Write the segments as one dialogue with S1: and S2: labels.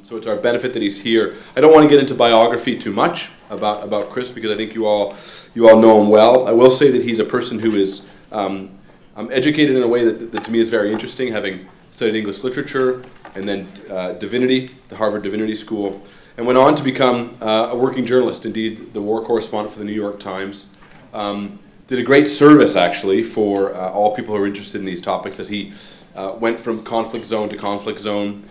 S1: So it's our benefit that he's here. I don't want to get into biography too much about Chris because I think you all know him well. I will say that he's a person who is educated in a way that to me is very interesting, having studied English literature and then divinity, the Harvard Divinity School, and went on to become a working journalist, indeed the war correspondent for the New York Times. Did a great service, actually, for all people who are interested in these topics as he went from conflict zone to conflict zone,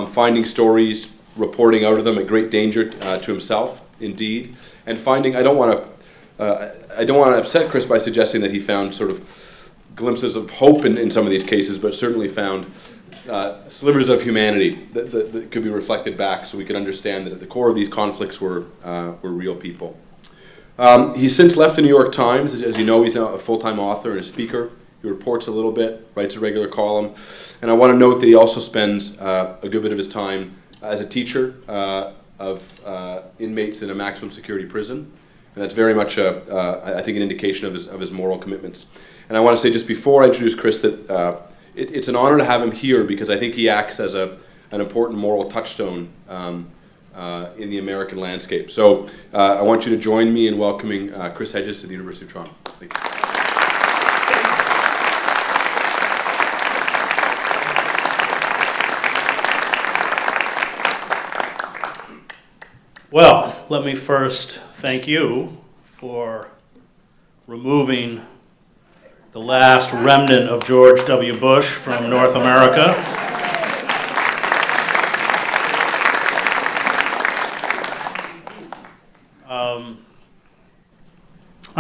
S1: finding stories, reporting out of them at great danger to himself, indeed, and finding. I don't want to upset Chris by suggesting that he found sort of glimpses of hope in some of these cases, but certainly found slivers of humanity that could be reflected back, so we could understand that at the core of these conflicts were real people. He's since left the New York Times. As you know, he's now a full-time author and a speaker. He reports a little bit, writes a regular column, and I want to note that he also spends a good bit of his time as a teacher of inmates in a maximum security prison, and that's very much, I think, an indication of his moral commitments. And I want to say just before I introduce Chris that it's an honor to have him here because I think he acts as an important moral touchstone in the American landscape. So I want you to join me in welcoming Chris Hedges to the University of Toronto. Thank you.
S2: Well, let me first thank you for removing the last remnant of George W. Bush from North America. I'm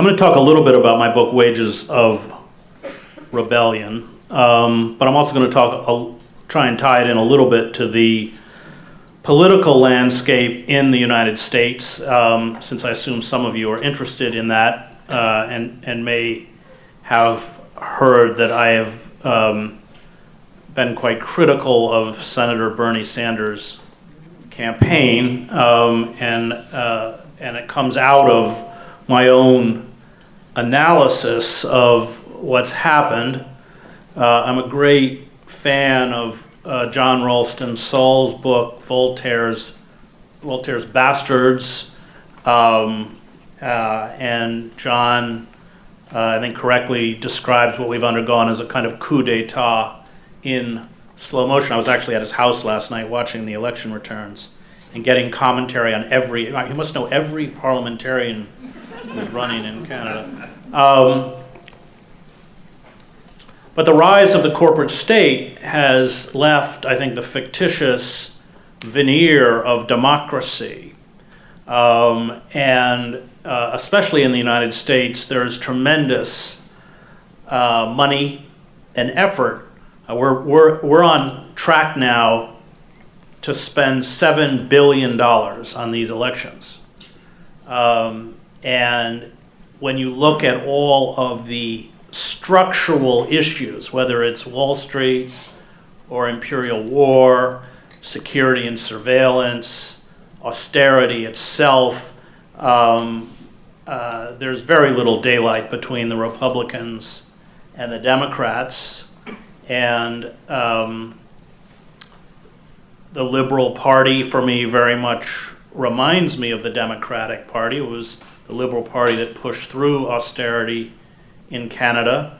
S2: going to talk a little bit about my book, Wages of Rebellion, but I'm also going to try and tie it in a little bit to the political landscape in the United States, since I assume some of you are interested in that and may have heard that I have been quite critical of Senator Bernie Sanders' campaign, and it comes out of my own analysis of what's happened. I'm a great fan of John Ralston Saul's book, Voltaire's Bastards, and John, I think, correctly describes what we've undergone as a kind of coup d'etat in slow motion. I was actually at his house last night watching the election returns and getting commentary on you must know every parliamentarian who's running in Canada. But the rise of the corporate state has left, I think, the fictitious veneer of democracy. And especially in the United States, there's tremendous money and effort. We're on track now to spend $7 billion on these elections. And when you look at all of the structural issues, whether it's Wall Street or imperial war, security and surveillance, austerity itself, there's very little daylight between the Republicans and the Democrats. And the Liberal Party, for me, very much reminds me of the Democratic Party. It was the Liberal Party that pushed through austerity in Canada.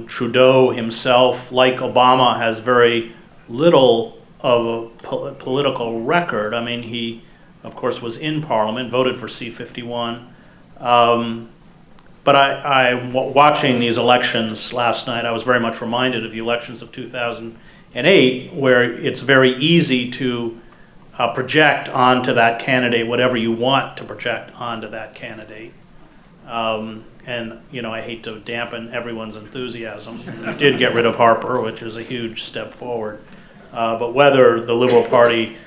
S2: Trudeau himself, like Obama, has very little of a political record. I mean, he, of course, was in Parliament, voted for C-51. But watching these elections last night, I was very much reminded of the elections of 2008, where it's very easy to project onto that candidate whatever you want to project onto that candidate. And, I hate to dampen everyone's enthusiasm. We did get rid of Harper, which is a huge step forward. But whether the Liberal Party,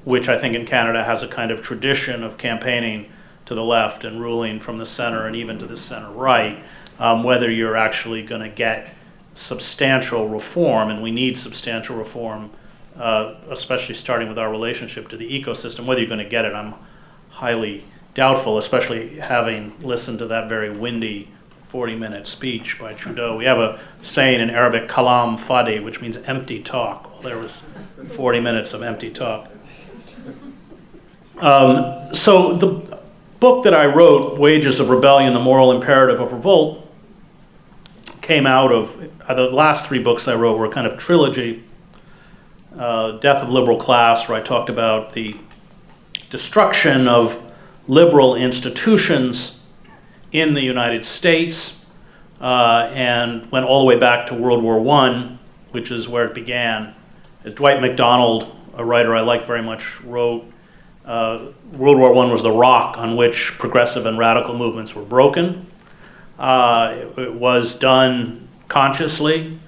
S2: which I think in Canada has a kind of tradition of campaigning to the left and ruling from the center and even to the center right, whether you're actually going to get substantial reform, and we need substantial reform, especially starting with our relationship to the ecosystem. Whether you're going to get it, I'm highly doubtful, especially having listened to that very windy 40-minute speech by Trudeau. We have a saying in Arabic, kalam fadi, which means empty talk. Well, there was 40 minutes of empty talk. So the book that I wrote, Wages of Rebellion, The Moral Imperative of Revolt, came out of, the last three books I wrote were kind of trilogy. Death of Liberal Class, where I talked about the destruction of liberal institutions in the United States, and went all the way back to World War I, which is where it began. As Dwight MacDonald, a writer I like very much, wrote, World War I was the rock on which progressive and radical movements were broken. It was done consciously.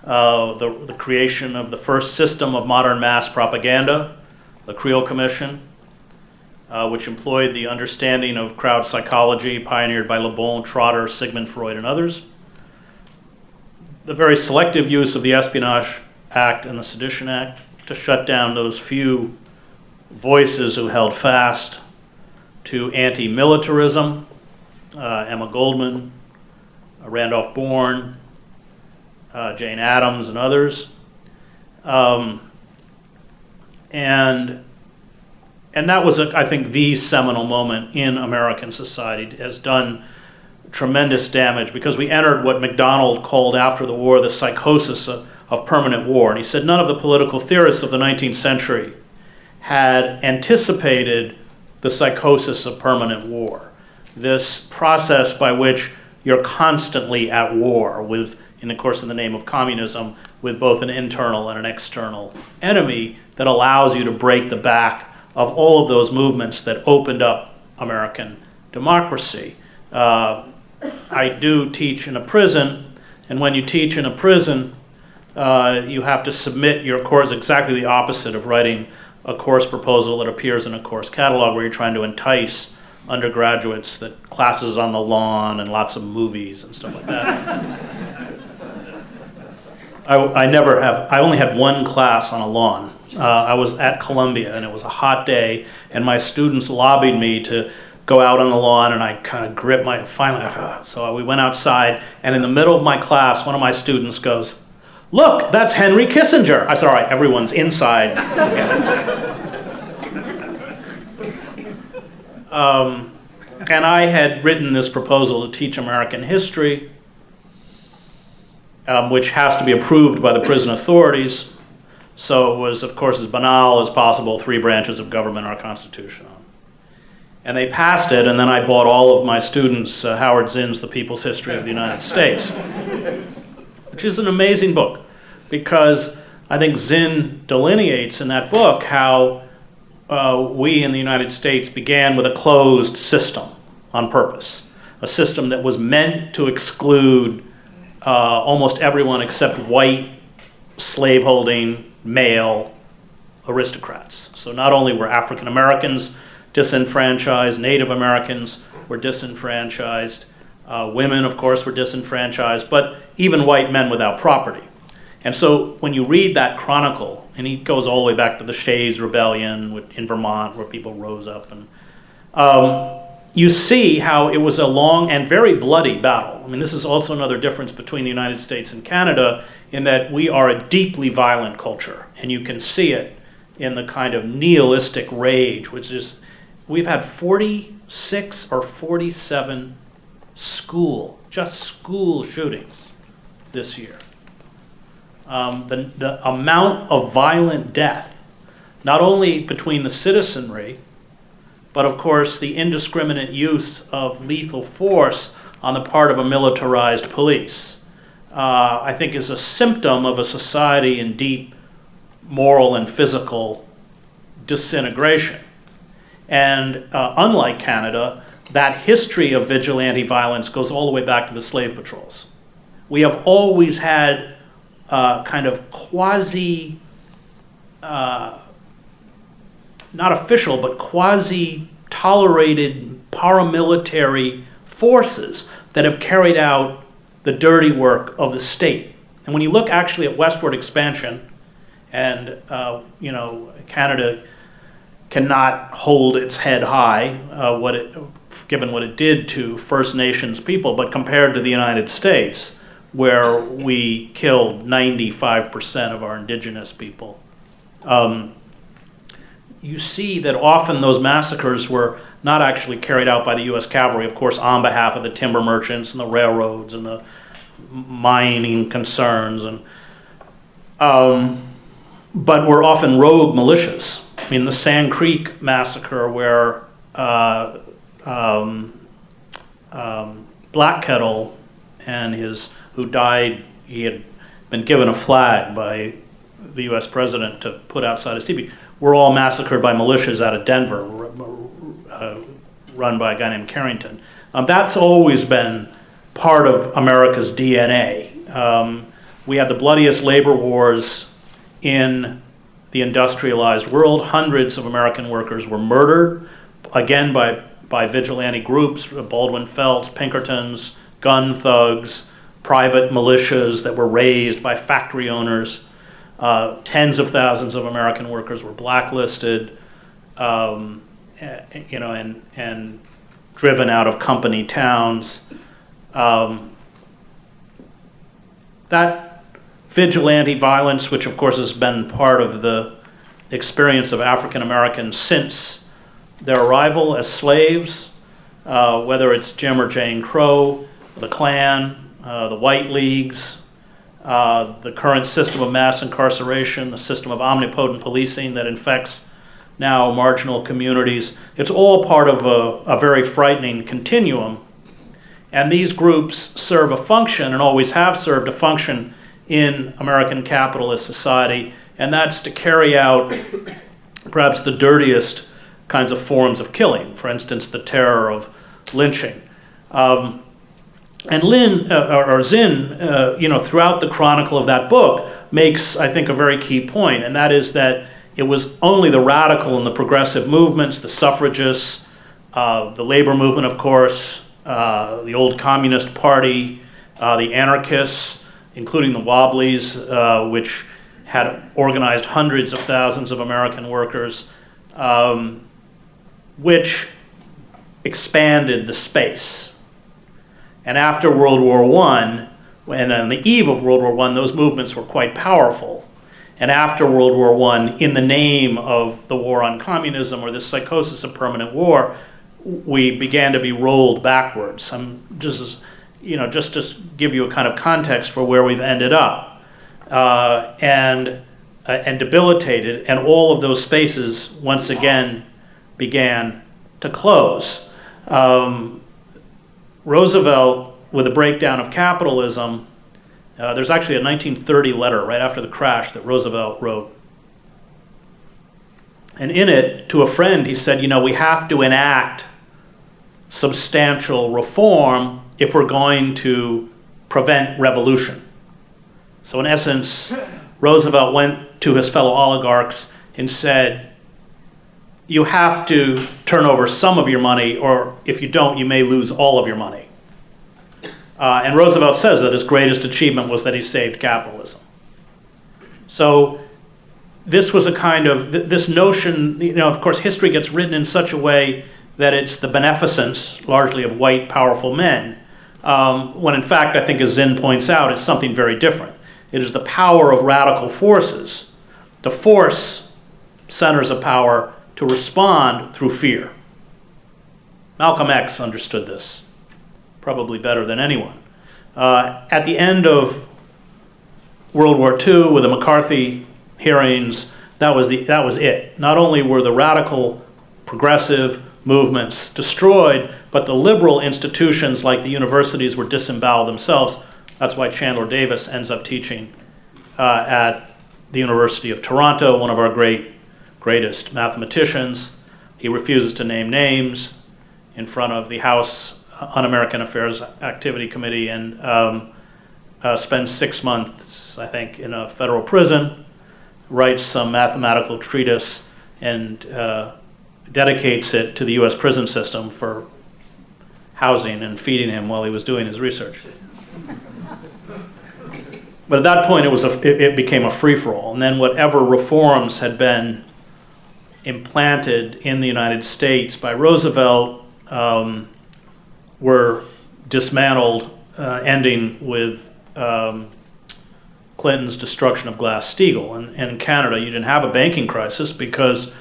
S2: The creation of the first system of modern mass propaganda, the Creel Commission, which employed the understanding of crowd psychology pioneered by Le Bon, Trotter, Sigmund Freud, and others. The very selective use of the Espionage Act and the Sedition Act to shut down those few voices who held fast to anti-militarism, Emma Goldman, Randolph Bourne, Jane Addams, and others. And that was, I think, the seminal moment in American society. It has done tremendous damage because we entered what MacDonald called after the war the psychosis of permanent war. And he said none of the political theorists of the 19th century had anticipated the psychosis of permanent war. This process by which you're constantly at war with, in the name of communism, with both an internal and an external enemy that allows you to break the back of all of those movements that opened up American democracy. I do teach in a prison, and when you teach in a prison, you have to submit your course exactly the opposite of writing a course proposal that appears in a course catalog where you're trying to entice undergraduates that classes on the lawn and lots of movies and stuff like that. I only had one class on a lawn. I was at Columbia and it was a hot day and my students lobbied me to go out on the lawn and I kind of gripped so we went outside and in the middle of my class, one of my students goes, "Look, that's Henry Kissinger." I said, "All right, everyone's inside." And I had written this proposal to teach American history, which has to be approved by the prison authorities. So it was, of course, as banal as possible, 3 branches of government, our Constitution. And they passed it, and then I bought all of my students Howard Zinn's The People's History of the United States, which is an amazing book, because I think Zinn delineates in that book how we in the United States began with a closed system on purpose, a system that was meant to exclude almost everyone except white, slaveholding, male aristocrats. So not only were African Americans disenfranchised, Native Americans were disenfranchised, women, of course, were disenfranchised, but even white men without property. And so when you read that chronicle, and he goes all the way back to the Shays Rebellion in Vermont, where people rose up, and you see how it was a long and very bloody battle. I mean, this is also another difference between the United States and Canada, in that we are a deeply violent culture, and you can see it in the kind of nihilistic rage, which is, we've had 46 or 47 school shootings this year. The amount of violent death, not only between the citizenry, but of course the indiscriminate use of lethal force on the part of a militarized police, I think is a symptom of a society in deep moral and physical disintegration. And unlike Canada, that history of vigilante violence goes all the way back to the slave patrols. We have always had kind of quasi, not official, but quasi-tolerated paramilitary forces that have carried out the dirty work of the state. And when you look actually at westward expansion, and Canada cannot hold its head high, given what it did to First Nations people, but compared to the United States, where we killed 95% of our indigenous people, you see that often those massacres were not actually carried out by the U.S. cavalry, of course, on behalf of the timber merchants and the railroads and the mining concerns, but were often rogue militias. I mean, the Sand Creek massacre, where Black Kettle and who died, he had been given a flag by the U.S. president to put outside his teepee, were all massacred by militias out of Denver, run by a guy named Carrington. That's always been part of America's DNA. We had the bloodiest labor wars in the industrialized world. Hundreds of American workers were murdered, again by vigilante groups, Baldwin Felts, Pinkertons, gun thugs, private militias that were raised by factory owners. Tens of thousands of American workers were blacklisted, and driven out of company towns. That vigilante violence, which of course has been part of the experience of African Americans since their arrival as slaves, whether it's Jim or Jane Crow, the Klan, the White Leagues, the current system of mass incarceration, the system of omnipotent policing that infects now marginal communities. It's all part of a very frightening continuum. And these groups serve a function, and always have served a function, in American capitalist society, and that's to carry out perhaps the dirtiest kinds of forms of killing, for instance, the terror of lynching. And Zinn, throughout the chronicle of that book, makes, I think, a very key point, and that is that it was only the radical and the progressive movements, the suffragists, the labor movement, of course, the old Communist Party, the anarchists, including the Wobblies, which had organized hundreds of thousands of American workers, which expanded the space. And after World War I, and on the eve of World War I, those movements were quite powerful. And after World War I, in the name of the war on communism, or this psychosis of permanent war, we began to be rolled backwards. Just to give you a kind of context for where we've ended up, and debilitated, and all of those spaces once again began to close. Roosevelt, with the breakdown of capitalism, there's actually a 1930 letter right after the crash that Roosevelt wrote. And in it, to a friend, he said, we have to enact substantial reform if we're going to prevent revolution. So in essence, Roosevelt went to his fellow oligarchs and said, you have to turn over some of your money, or if you don't, you may lose all of your money. And Roosevelt says that his greatest achievement was that he saved capitalism. So this was a kind of, this notion, of course, history gets written in such a way that it's the beneficence, largely of white, powerful men, when in fact, I think as Zinn points out, it's something very different. It is the power of radical forces to force centers of power to respond through fear. Malcolm X understood this probably better than anyone. At the end of World War II, with the McCarthy hearings, that was it. Not only were the radical progressive movements destroyed, but the liberal institutions like the universities were disemboweled themselves. That's why Chandler Davis ends up teaching at the University of Toronto, one of our greatest mathematicians. He refuses to name names in front of the House Un-American Affairs Activity Committee, and spends 6 months, I think, in a federal prison, writes some mathematical treatise, and dedicates it to the U.S. prison system for housing and feeding him while he was doing his research. But at that point, it became a free-for-all. And then whatever reforms had been implanted in the United States by Roosevelt were dismantled, ending with Clinton's destruction of Glass-Steagall. And in Canada, you didn't have a banking crisis because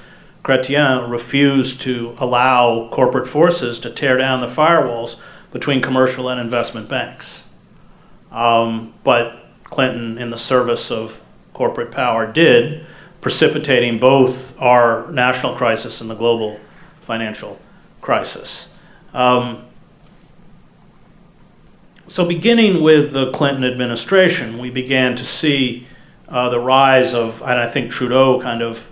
S2: Chrétien refused to allow corporate forces to tear down the firewalls between commercial and investment banks. But Clinton, in the service of corporate power, did, precipitating both our national crisis and the global financial crisis. So beginning with the Clinton administration, we began to see the rise of, and I think Trudeau kind of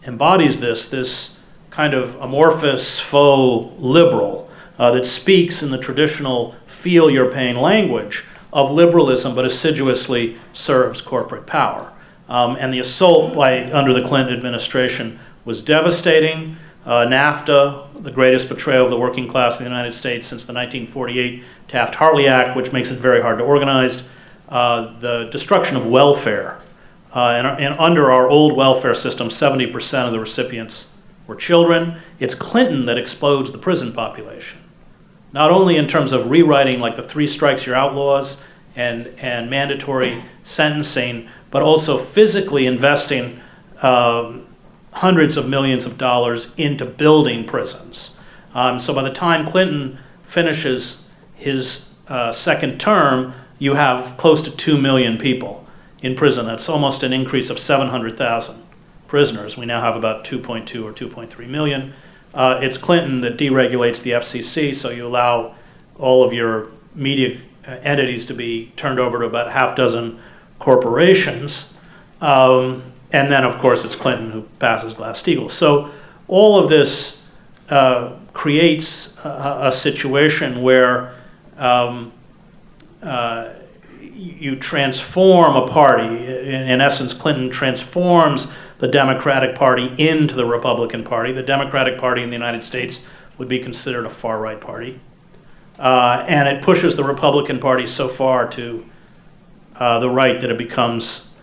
S2: embodies this kind of amorphous faux liberal that speaks in the traditional feel your pain language of liberalism, but assiduously serves corporate power. And the assault under the Clinton administration was devastating. NAFTA, the greatest betrayal of the working class in the United States since the 1948 Taft-Hartley Act, which makes it very hard to organize. The destruction of welfare. And under our old welfare system, 70% of the recipients were children. It's Clinton that explodes the prison population. Not only in terms of rewriting like the 3 strikes you're out laws and mandatory sentencing, but also physically investing hundreds of millions of dollars into building prisons. So by the time Clinton finishes his second term, you have close to 2 million people in prison. That's almost an increase of 700,000 prisoners. We now have about 2.2 or 2.3 million. It's Clinton that deregulates the FCC, so you allow all of your media entities to be turned over to about a half dozen corporations. And then, of course, it's Clinton who passes Glass-Steagall. So all of this creates a situation where you transform a party. In essence, Clinton transforms the Democratic Party into the Republican Party. The Democratic Party in the United States would be considered a far-right party. And it pushes the Republican Party so far to the right that it becomes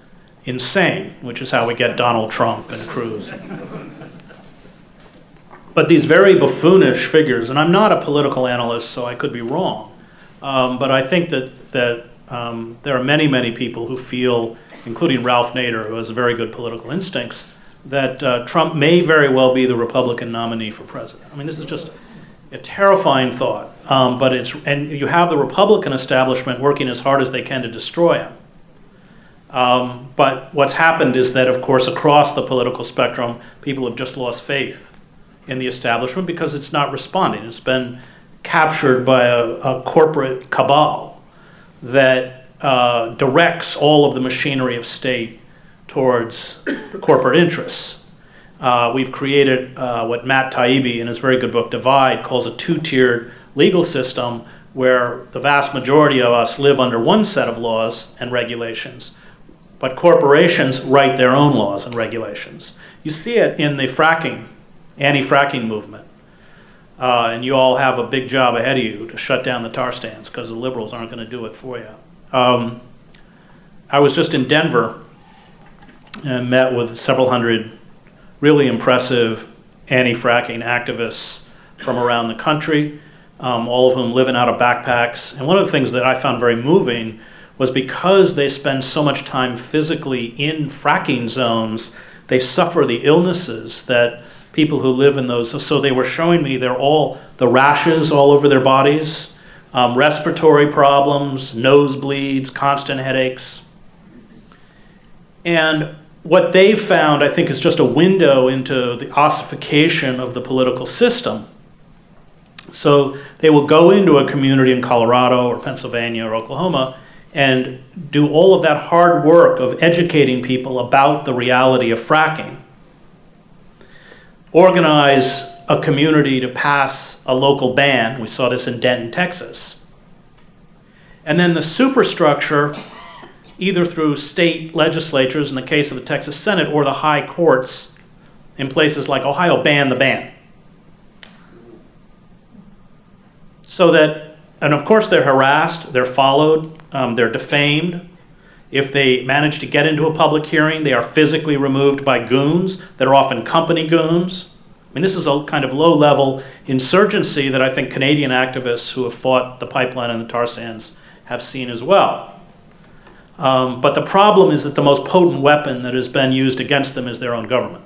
S2: insane, which is how we get Donald Trump and Cruz. But these very buffoonish figures, and I'm not a political analyst, so I could be wrong, but I think that there are many, many people who feel, including Ralph Nader, who has very good political instincts, that Trump may very well be the Republican nominee for president. I mean, this is just a terrifying thought, and you have the Republican establishment working as hard as they can to destroy him. But what's happened is that, of course, across the political spectrum, people have just lost faith in the establishment because it's not responding. It's been captured by a corporate cabal that directs all of the machinery of state towards corporate interests. We've created what Matt Taibbi, in his very good book, Divide, calls a 2-tiered legal system where the vast majority of us live under one set of laws and regulations, but corporations write their own laws and regulations. You see it in the anti-fracking movement. And you all have a big job ahead of you to shut down the tar sands because the liberals aren't going to do it for you. I was just in Denver and met with several hundred really impressive anti-fracking activists from around the country, all of whom living out of backpacks. And one of the things that I found very moving was because they spend so much time physically in fracking zones, they suffer the illnesses that people who live in those. So they were showing me they're all the rashes all over their bodies, respiratory problems, nosebleeds, constant headaches. And what they found, I think, is just a window into the ossification of the political system. So they will go into a community in Colorado or Pennsylvania or Oklahoma and do all of that hard work of educating people about the reality of fracking. Organize a community to pass a local ban. We saw this in Denton, Texas. And then the superstructure, either through state legislatures, in the case of the Texas Senate, or the high courts in places like Ohio, ban the ban. So that, and of course they're harassed, they're followed, they're defamed. If they manage to get into a public hearing, they are physically removed by goons that are often company goons, mean, this is a kind of low-level insurgency that I think Canadian activists who have fought the pipeline and the tar sands have seen as well. But the problem is that the most potent weapon that has been used against them is their own government.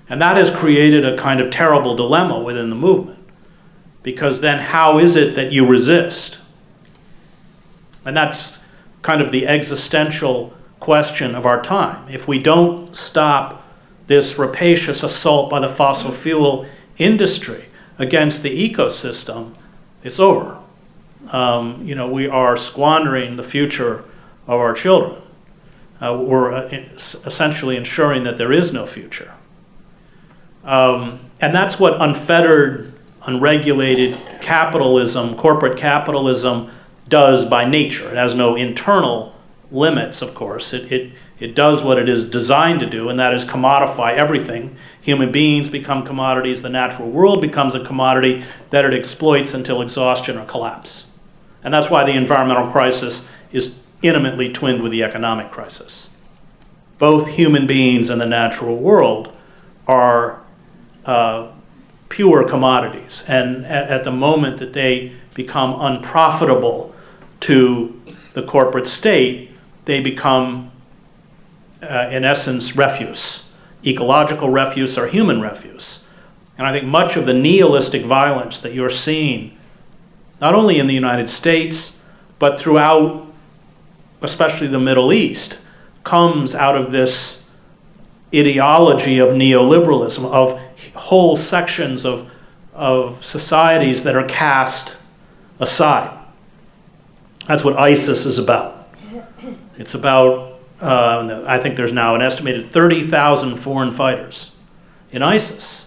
S2: And that has created a kind of terrible dilemma within the movement. Because then how is it that you resist? And that's kind of the existential question of our time. If we don't stop this rapacious assault by the fossil fuel industry against the ecosystem, it's over. We are squandering the future of our children. We're essentially ensuring that there is no future. And that's what unfettered, unregulated capitalism, corporate capitalism, does by nature. It has no internal limits, of course. It does what it is designed to do, and that is commodify everything. Human beings become commodities. The natural world becomes a commodity that it exploits until exhaustion or collapse. And that's why the environmental crisis is intimately twinned with the economic crisis. Both human beings and the natural world are pure commodities. And at the moment that they become unprofitable to the corporate state, they become, in essence, refuse, ecological refuse or human refuse. And I think much of the nihilistic violence that you're seeing, not only in the United States, but throughout, especially the Middle East, comes out of this ideology of neoliberalism, of whole sections of societies that are cast aside. That's what ISIS is about. It's about, I think there's now an estimated 30,000 foreign fighters in ISIS.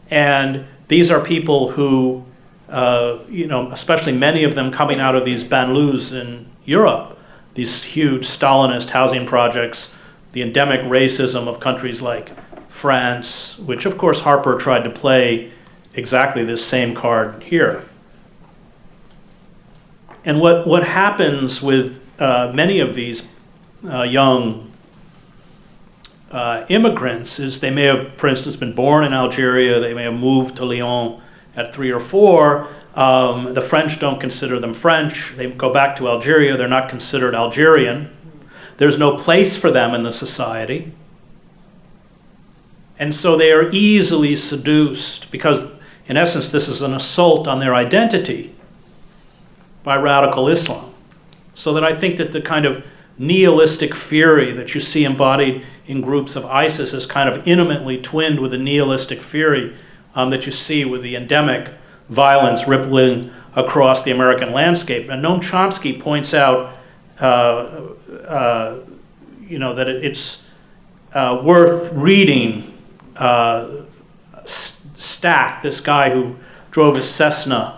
S2: And these are people who, especially many of them coming out of these banlieues in Europe, these huge Stalinist housing projects, the endemic racism of countries like France, which of course Harper tried to play exactly this same card here. And what happens with many of these young immigrants is they may have, for instance, been born in Algeria, they may have moved to Lyon at 3 or 4. The French don't consider them French. They go back to Algeria, they're not considered Algerian. There's no place for them in the society. And so they are easily seduced because, in essence, this is an assault on their identity by radical Islam. So that I think that the kind of nihilistic fury that you see embodied in groups of ISIS is kind of intimately twinned with the nihilistic fury that you see with the endemic violence rippling across the American landscape. And Noam Chomsky points out, that it's worth reading Stack, this guy who drove his Cessna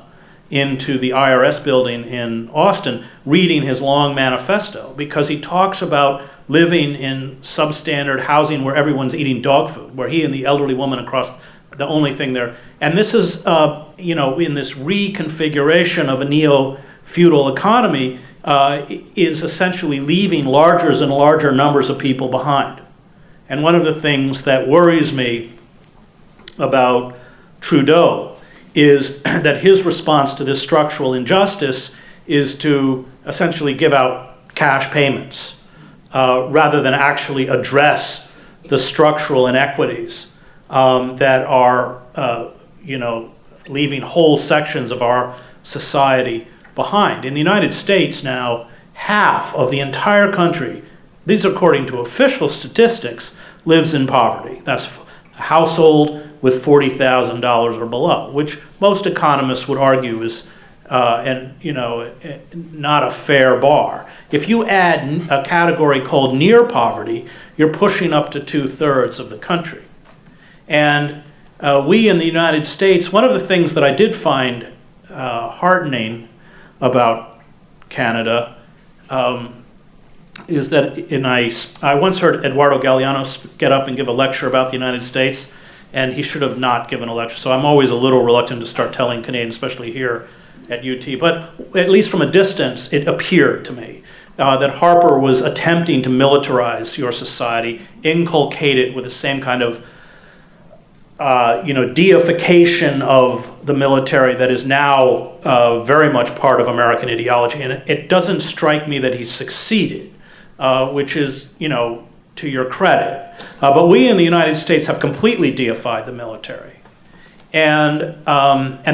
S2: into the IRS building in Austin, reading his long manifesto, because he talks about living in substandard housing where everyone's eating dog food, where he and the elderly woman across the only thing there. And this is, in this reconfiguration of a neo-feudal economy, is essentially leaving larger and larger numbers of people behind. And one of the things that worries me about Trudeau is that his response to this structural injustice is to essentially give out cash payments rather than actually address the structural inequities that are, leaving whole sections of our society behind. In the United States now, half of the entire country, these are according to official statistics, lives in poverty. That's a household with $40,000 or below, which most economists would argue is not a fair bar. If you add a category called near poverty, you're pushing up to 2/3 of the country. And we in the United States, one of the things that I did find heartening about Canada is that I once heard Eduardo Galeano get up and give a lecture about the United States, and he should have not given a lecture. So I'm always a little reluctant to start telling Canadians, especially here at UT. But at least from a distance, it appeared to me that Harper was attempting to militarize your society, inculcate it with the same kind of deification of the military that is now very much part of American ideology. And it doesn't strike me that he's succeeded, which is, to your credit. But we in the United States have completely deified the military. And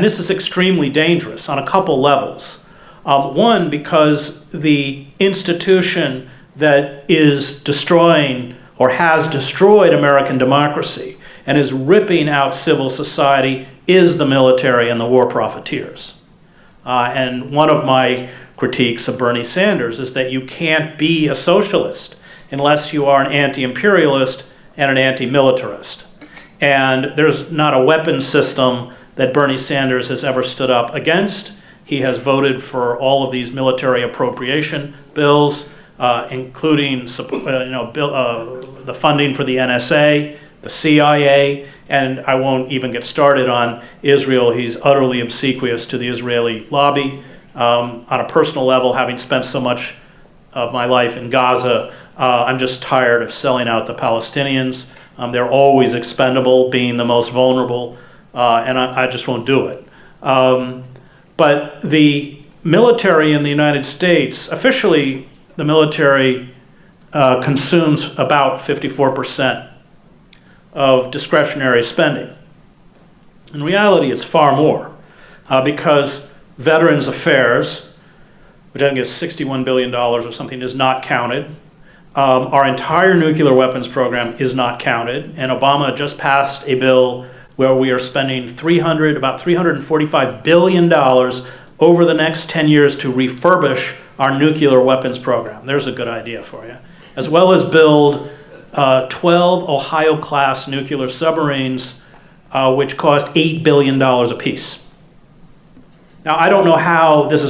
S2: this is extremely dangerous on a couple levels. One, because the institution that is destroying or has destroyed American democracy and is ripping out civil society is the military and the war profiteers. And one of my critiques of Bernie Sanders is that you can't be a socialist unless you are an anti-imperialist and an anti-militarist. And there's not a weapons system that Bernie Sanders has ever stood up against. He has voted for all of these military appropriation bills, including the funding for the NSA, the CIA, and I won't even get started on Israel. He's utterly obsequious to the Israeli lobby. On a personal level, having spent so much of my life in Gaza, I'm just tired of selling out the Palestinians. They're always expendable, being the most vulnerable, and I just won't do it. But the military in the United States, officially the military consumes about 54% of discretionary spending. In reality, it's far more, because Veterans Affairs, which I think is $61 billion or something, is not counted. Our entire nuclear weapons program is not counted, and Obama just passed a bill where we are spending about $345 billion over the next 10 years to refurbish our nuclear weapons program. There's a good idea for you. As well as build 12 Ohio-class nuclear submarines, which cost $8 billion apiece. Now, I don't know how this is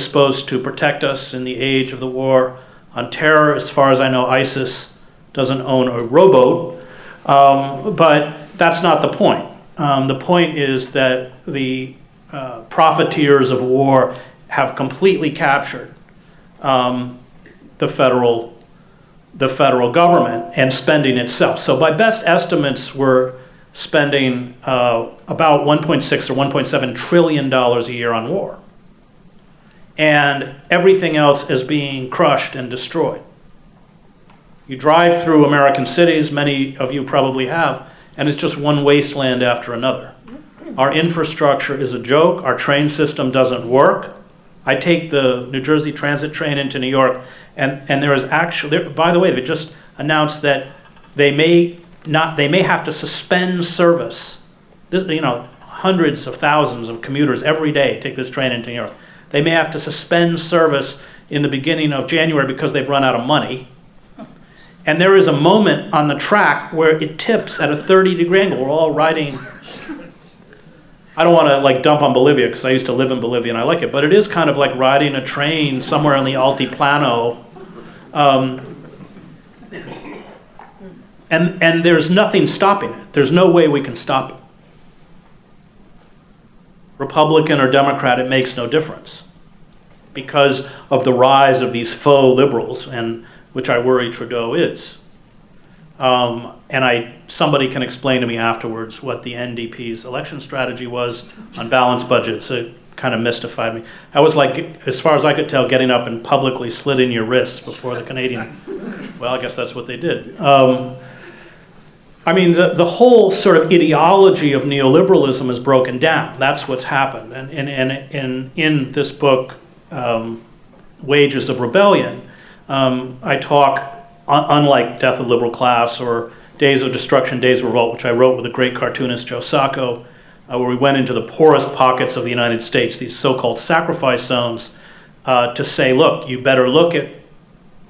S2: supposed to protect us in the age of the war on terror. As far as I know, ISIS doesn't own a rowboat, but that's not the point. The point is that the profiteers of war have completely captured the federal government and spending itself. So by best estimates, we're spending about $1.6 or $1.7 trillion a year on war. And everything else is being crushed and destroyed. You drive through American cities, many of you probably have, and it's just one wasteland after another. Our infrastructure is a joke. Our train system doesn't work. I take the New Jersey Transit train into New York, and there is actually, by the way, they just announced that they may have to suspend service. Hundreds of thousands of commuters every day take this train into New York. They may have to suspend service in the beginning of January because they've run out of money. And there is a moment on the track where it tips at a 30-degree angle. We're all riding. I don't want to dump on Bolivia because I used to live in Bolivia and I like it, but it is kind of like riding a train somewhere in the Altiplano. And there's nothing stopping it. There's no way we can stop it. Republican or Democrat, it makes no difference because of the rise of these faux liberals, and which I worry Trudeau is. And somebody can explain to me afterwards what the NDP's election strategy was on balanced budgets. It kind of mystified me. I was as far as I could tell, getting up and publicly slitting your wrists before the Canadian. Well, I guess that's what they did. The whole sort of ideology of neoliberalism is broken down. That's what's happened. And in this book, Wages of Rebellion, I talk, unlike Death of the Liberal Class or Days of Destruction, Days of Revolt, which I wrote with the great cartoonist Joe Sacco, where we went into the poorest pockets of the United States, these so-called sacrifice zones, to say, look, you better look at,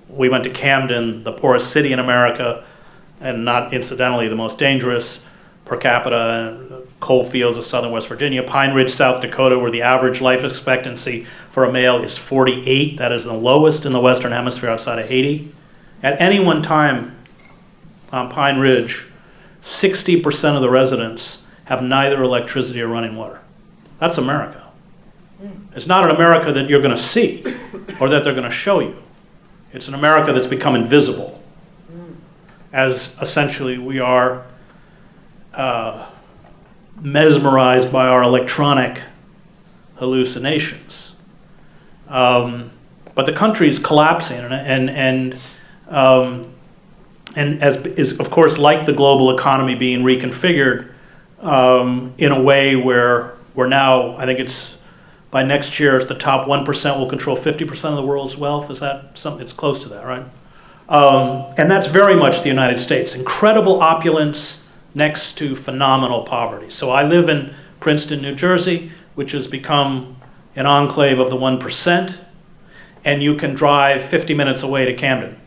S2: we went to Camden, the poorest city in America, and not incidentally the most dangerous per capita, coal fields of southern West Virginia, Pine Ridge, South Dakota, where the average life expectancy for a male is 48. That is the lowest in the Western Hemisphere outside of Haiti. At any one time on Pine Ridge, 60% of the residents have neither electricity or running water. That's America. It's not an America that you're going to see or that they're going to show you. It's an America that's become invisible. as essentially we are mesmerized by our electronic hallucinations. But the country is collapsing, and as is of course like the global economy being reconfigured in a way where we're now, I think it's by next year, it's the top 1% will control 50% of the world's wealth. Is that something? It's close to that, right? And that's very much the United States. Incredible opulence next to phenomenal poverty. So I live in Princeton, New Jersey, which has become an enclave of the 1%, and you can drive 50 minutes away to Camden,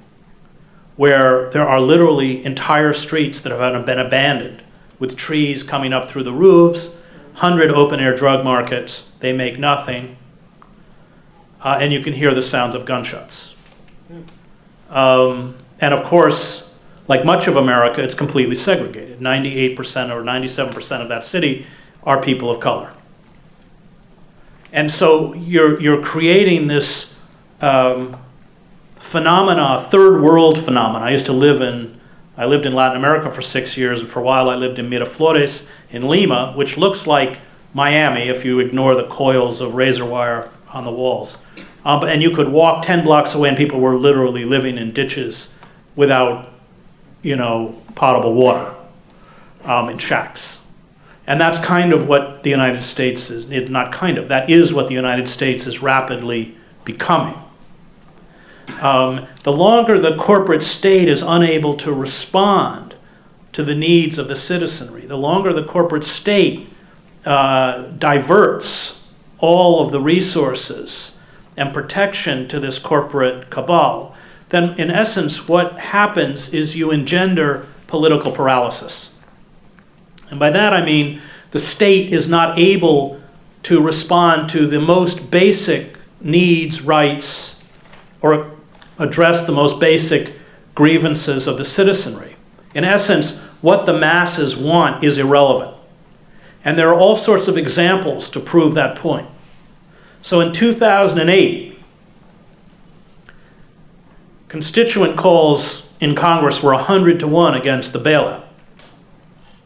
S2: where there are literally entire streets that have been abandoned, with trees coming up through the roofs, 100 open-air drug markets. They make nothing, and you can hear the sounds of gunshots. And of course, like much of America, it's completely segregated. 98% or 97% of that city are people of color. And so you're creating this phenomena, third world phenomena. I lived in Latin America for 6 years, and for a while I lived in Miraflores in Lima, which looks like Miami if you ignore the coils of razor wire on the walls. And you could walk 10 blocks away and people were literally living in ditches without, potable water, in shacks. And that's kind of what the United States is, that is what the United States is rapidly becoming. The longer the corporate state is unable to respond to the needs of the citizenry, the longer the corporate state diverts all of the resources and protection to this corporate cabal, then in essence what happens is you engender political paralysis. And by that I mean the state is not able to respond to the most basic needs, rights, or address the most basic grievances of the citizenry. In essence, what the masses want is irrelevant. And there are all sorts of examples to prove that point. So in 2008, constituent calls in Congress were 100-1 against the bailout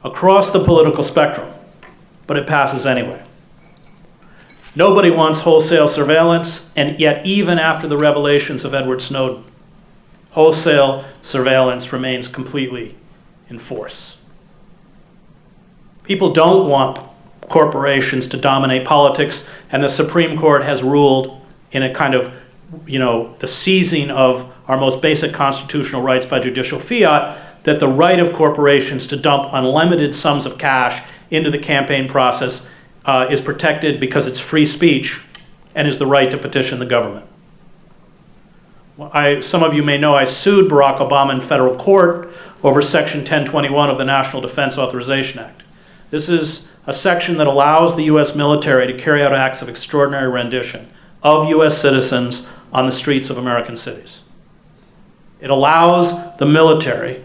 S2: across the political spectrum, but it passes anyway. Nobody wants wholesale surveillance, and yet even after the revelations of Edward Snowden, wholesale surveillance remains completely in force. People don't want corporations to dominate politics, and the Supreme Court has ruled in a kind of, the seizing of our most basic constitutional rights by judicial fiat, that the right of corporations to dump unlimited sums of cash into the campaign process is protected because it's free speech and is the right to petition the government. Well, some of you may know I sued Barack Obama in federal court over Section 1021 of the National Defense Authorization Act. This is a section that allows the U.S. military to carry out acts of extraordinary rendition of U.S. citizens on the streets of American cities. It allows the military,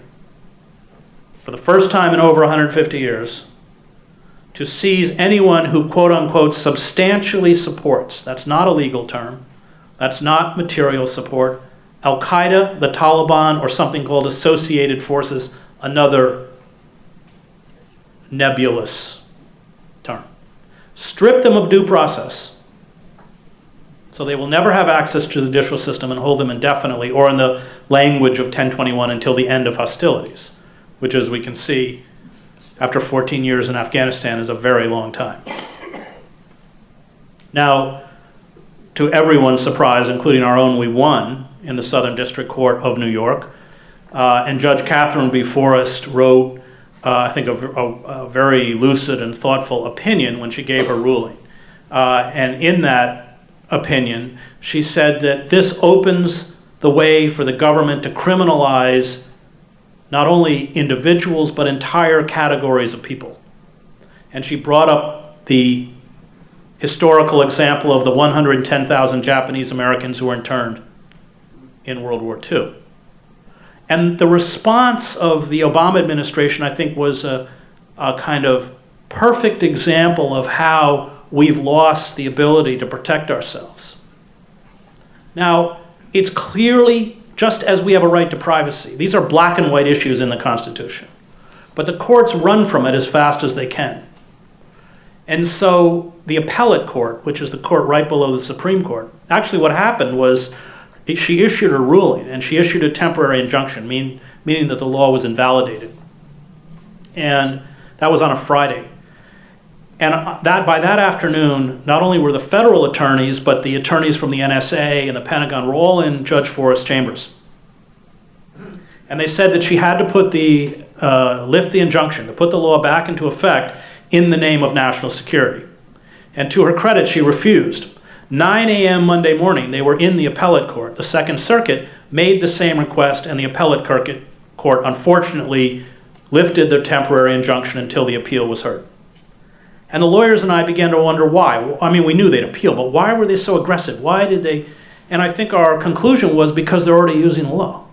S2: for the first time in over 150 years, to seize anyone who, quote unquote, substantially supports, that's not a legal term, that's not material support, Al-Qaeda, the Taliban, or something called associated forces, another nebulous term. Strip them of due process, so they will never have access to the judicial system, and hold them indefinitely, or in the language of 1021, until the end of hostilities, which, as we can see, after 14 years in Afghanistan, is a very long time. Now, to everyone's surprise, including our own, we won in the Southern District Court of New York. And Judge Catherine B. Forrest wrote, I think, a very lucid and thoughtful opinion when she gave her ruling. And in that opinion, she said that this opens the way for the government to criminalize not only individuals, but entire categories of people. And she brought up the historical example of the 110,000 Japanese Americans who were interned in World War II. And the response of the Obama administration, I think, was a kind of perfect example of how we've lost the ability to protect ourselves. Now, it's clearly just as we have a right to privacy. These are black and white issues in the Constitution. But the courts run from it as fast as they can. And so the appellate court, which is the court right below the Supreme Court, actually what happened was she issued a ruling, and she issued a temporary injunction, meaning that the law was invalidated. And that was on a Friday. And by that afternoon, not only were the federal attorneys, but the attorneys from the NSA and the Pentagon were all in Judge Forrest's chambers. And they said that she had to lift the injunction, to put the law back into effect in the name of national security. And to her credit, she refused. 9 a.m. Monday morning, they were in the appellate court. The Second Circuit made the same request, and the appellate court unfortunately lifted the temporary injunction until the appeal was heard. And the lawyers and I began to wonder why. I mean, we knew they'd appeal, but why were they so aggressive? Why did they? And I think our conclusion was because they're already using the law.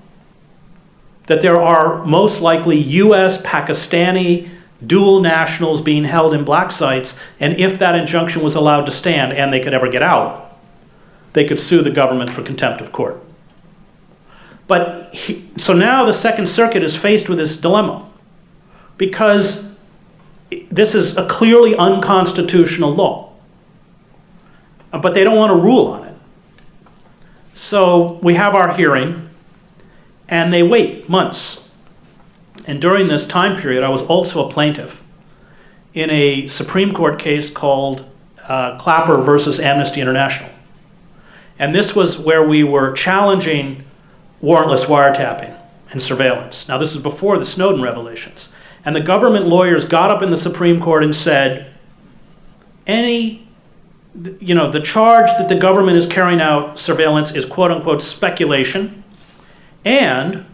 S2: That there are most likely US, Pakistani, dual nationals being held in black sites, and if that injunction was allowed to stand and they could ever get out, they could sue the government for contempt of court. So now the Second Circuit is faced with this dilemma, because this is a clearly unconstitutional law, but they don't want to rule on it. So we have our hearing, and they wait months. And during this time period, I was also a plaintiff in a Supreme Court case called Clapper versus Amnesty International. And this was where we were challenging warrantless wiretapping and surveillance. Now, this was before the Snowden revelations. And the government lawyers got up in the Supreme Court and said, the charge that the government is carrying out surveillance is quote unquote speculation. And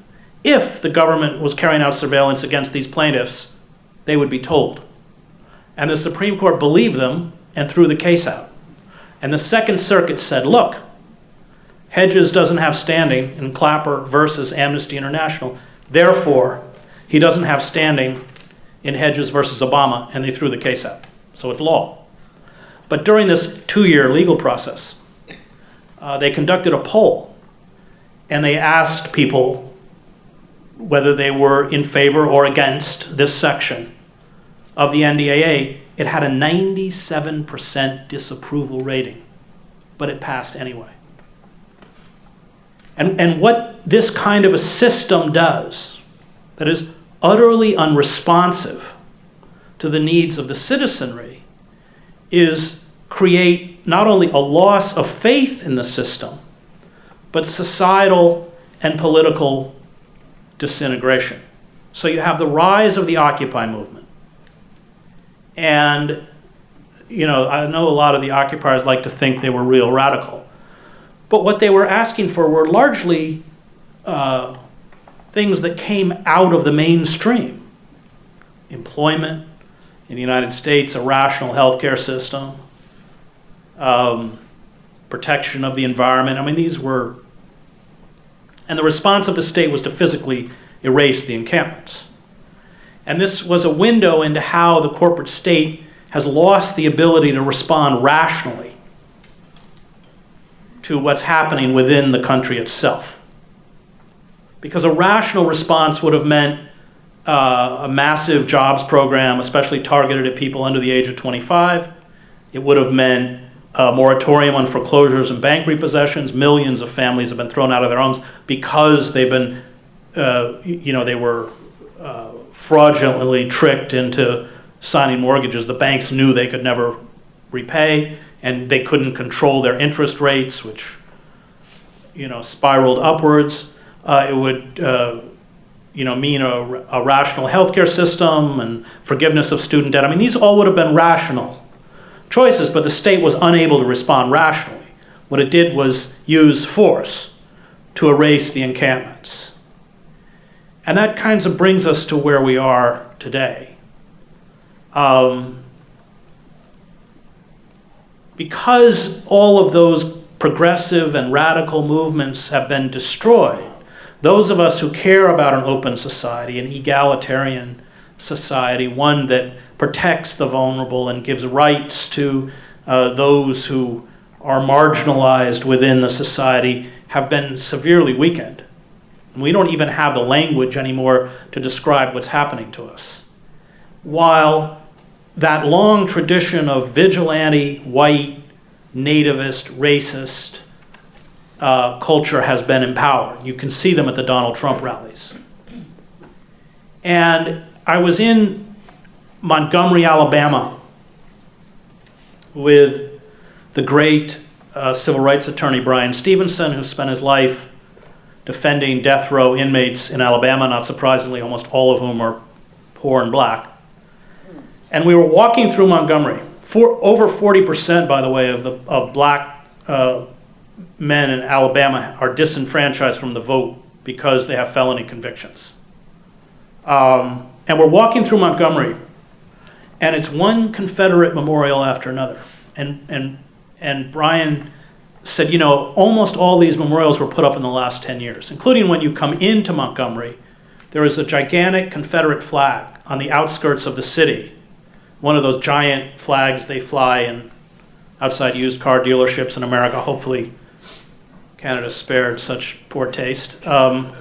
S2: if the government was carrying out surveillance against these plaintiffs, they would be told. And the Supreme Court believed them and threw the case out. And the Second Circuit said, look, Hedges doesn't have standing in Clapper versus Amnesty International. Therefore, he doesn't have standing in Hedges versus Obama, and they threw the case out. So it's law. But during this 2-year legal process, they conducted a poll, and they asked people whether they were in favor or against this section of the NDAA. It had a 97% disapproval rating, but it passed anyway. And what this kind of a system does, that is utterly unresponsive to the needs of the citizenry, is create not only a loss of faith in the system, but societal and political disintegration. So you have the rise of the Occupy movement. And, I know a lot of the occupiers like to think they were real radical. But what they were asking for were largely things that came out of the mainstream. Employment in the United States, a rational healthcare system, protection of the environment. And the response of the state was to physically erase the encampments. And this was a window into how the corporate state has lost the ability to respond rationally to what's happening within the country itself. Because a rational response would have meant a massive jobs program, especially targeted at people under the age of 25. It would have meant a moratorium on foreclosures and bank repossessions. Millions of families have been thrown out of their homes because they've been, they were fraudulently tricked into signing mortgages the banks knew they could never repay, and they couldn't control their interest rates, which, spiraled upwards. It would, mean a rational healthcare system and forgiveness of student debt. These all would have been rational choices, but the state was unable to respond rationally. What it did was use force to erase the encampments. And that kind of brings us to where we are today. Because all of those progressive and radical movements have been destroyed, those of us who care about an open society, an egalitarian society, one that protects the vulnerable and gives rights to those who are marginalized within the society, have been severely weakened. And we don't even have the language anymore to describe what's happening to us. While that long tradition of vigilante, white, nativist, racist culture has been empowered. You can see them at the Donald Trump rallies. And I was in Montgomery, Alabama, with the great civil rights attorney Brian Stevenson, who spent his life defending death row inmates in Alabama, not surprisingly, almost all of whom are poor and black. And we were walking through Montgomery. Over 40%, by the way, of black men in Alabama are disenfranchised from the vote because they have felony convictions. And we're walking through Montgomery, and it's one Confederate memorial after another. And Brian said, you know, almost all these memorials were put up in the last 10 years, including when you come into Montgomery, there is a gigantic Confederate flag on the outskirts of the city, one of those giant flags they fly in outside used car dealerships in America. Hopefully Canada spared such poor taste. And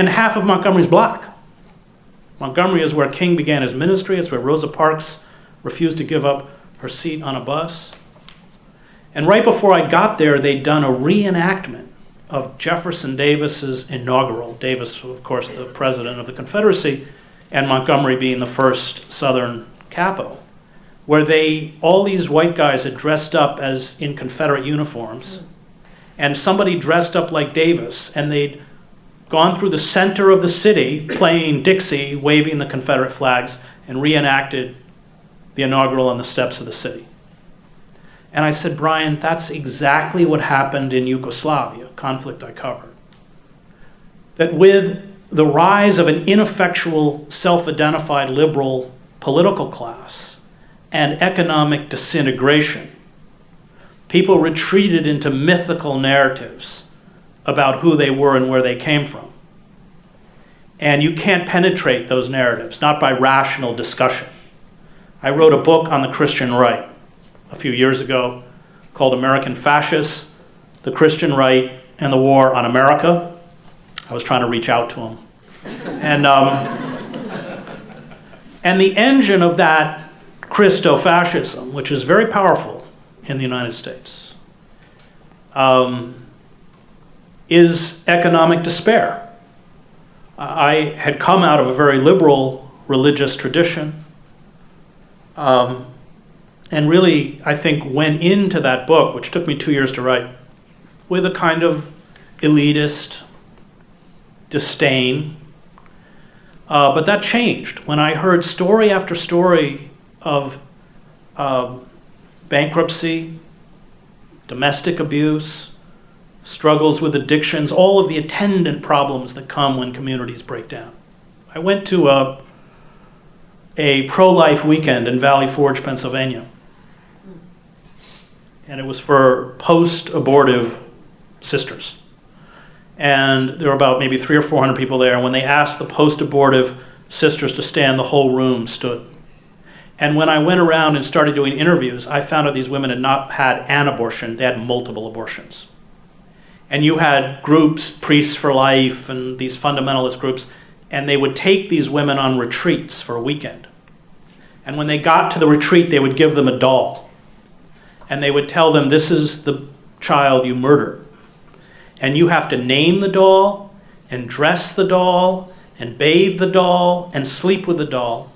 S2: half of Montgomery is black. Montgomery is where King began his ministry. It's where Rosa Parks refused to give up her seat on a bus. And right before I got there, they'd done a reenactment of Jefferson Davis's inaugural. Davis, of course, the president of the Confederacy, and Montgomery being the first Southern capital, where all these white guys had dressed up as in Confederate uniforms, and somebody dressed up like Davis, and they'd gone through the center of the city playing Dixie, waving the Confederate flags, and reenacted the inaugural on the steps of the city. And I said, Brian, that's exactly what happened in Yugoslavia, conflict I covered. That with the rise of an ineffectual, self-identified liberal political class and economic disintegration, people retreated into mythical narratives about who they were and where they came from. And you can't penetrate those narratives, not by rational discussion. I wrote a book on the Christian right a few years ago called American Fascists, the Christian Right, and the War on America. I was trying to reach out to him. And the engine of that Christo-fascism, which is very powerful in the United States, is economic despair. I had come out of a very liberal religious tradition, and really, I think, went into that book, which took me 2 years to write, with a kind of elitist disdain. But that changed when I heard story after story of bankruptcy, domestic abuse, struggles with addictions, all of the attendant problems that come when communities break down. I went to a pro-life weekend in Valley Forge, Pennsylvania. And it was for post-abortive sisters. And there were about maybe 300 or 400 people there. And when they asked the post-abortive sisters to stand, the whole room stood. And when I went around and started doing interviews, I found out these women had not had an abortion, they had multiple abortions. And you had groups, Priests for Life, and these fundamentalist groups, and they would take these women on retreats for a weekend. And when they got to the retreat, they would give them a doll. And they would tell them, this is the child you murdered. And you have to name the doll, and dress the doll, and bathe the doll, and sleep with the doll.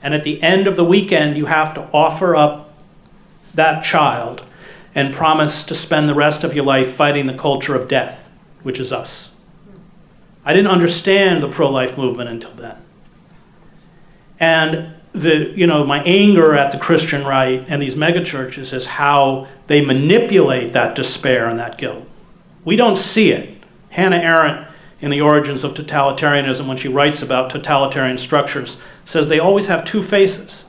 S2: And at the end of the weekend, you have to offer up that child and promise to spend the rest of your life fighting the culture of death, which is us. I didn't understand the pro-life movement until then. And my anger at the Christian right and these megachurches is how they manipulate that despair and that guilt. We don't see it. Hannah Arendt, in The Origins of Totalitarianism, when she writes about totalitarian structures, says they always have two faces.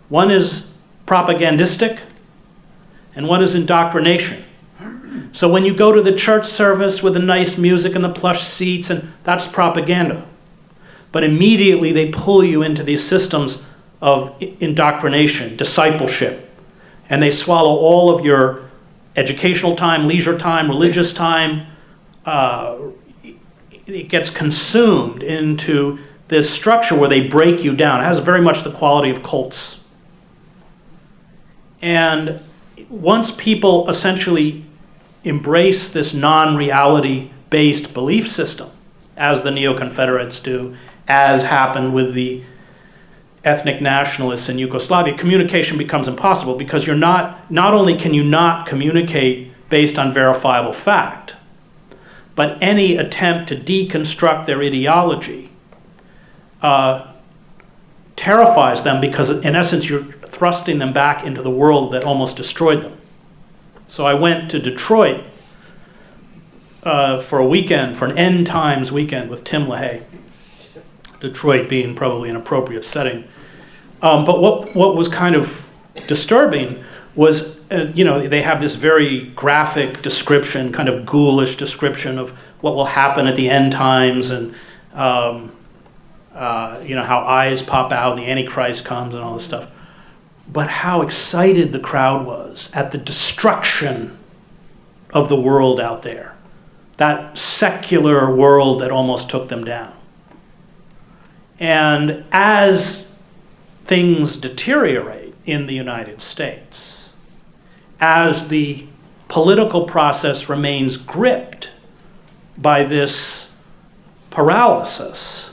S2: One is propagandistic, and one is indoctrination. So when you go to the church service with the nice music and the plush seats, and that's propaganda. But immediately they pull you into these systems of indoctrination, discipleship, and they swallow all of your educational time, leisure time, religious time, it gets consumed into this structure where they break you down. It has very much the quality of cults. And once people essentially embrace this non-reality based belief system, as the neo-Confederates do, as happened with the ethnic nationalists in Yugoslavia, communication becomes impossible, because you're not only can you not communicate based on verifiable fact, but any attempt to deconstruct their ideology terrifies them, because in essence you're thrusting them back into the world that almost destroyed them. So I went to Detroit for a weekend, for an end times weekend with Tim LaHaye. Detroit being probably an appropriate setting. But what was kind of disturbing was, they have this very graphic description, kind of ghoulish description of what will happen at the end times, and how eyes pop out and the Antichrist comes and all this stuff. But how excited the crowd was at the destruction of the world out there, that secular world that almost took them down. And as things deteriorate in the United States, as the political process remains gripped by this paralysis,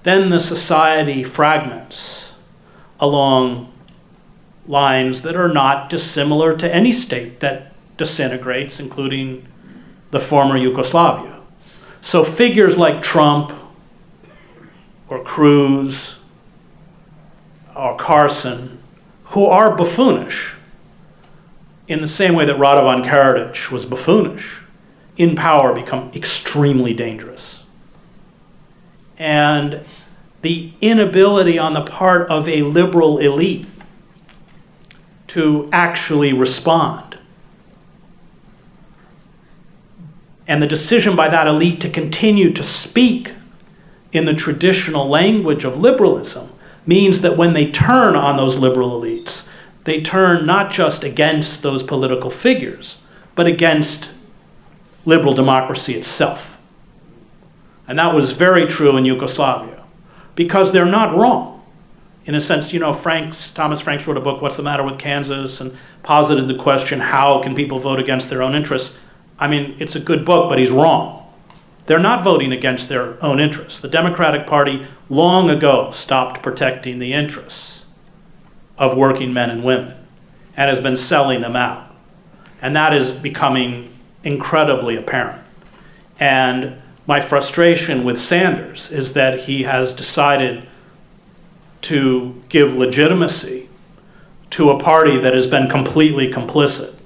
S2: then the society fragments along lines that are not dissimilar to any state that disintegrates, including the former Yugoslavia. So figures like Trump or Cruz or Carson, who are buffoonish, in the same way that Radovan Karadzic was buffoonish, in power become extremely dangerous. And the inability on the part of a liberal elite to actually respond, and the decision by that elite to continue to speak in the traditional language of liberalism, means that when they turn on those liberal elites, they turn not just against those political figures, but against liberal democracy itself. And that was very true in Yugoslavia, because they're not wrong. In a sense, Thomas Franks wrote a book, What's the Matter with Kansas, and posited the question, how can people vote against their own interests? I mean, it's a good book, but he's wrong. They're not voting against their own interests. The Democratic Party long ago stopped protecting the interests of working men and women and has been selling them out. And that is becoming incredibly apparent. And my frustration with Sanders is that he has decided to give legitimacy to a party that has been completely complicit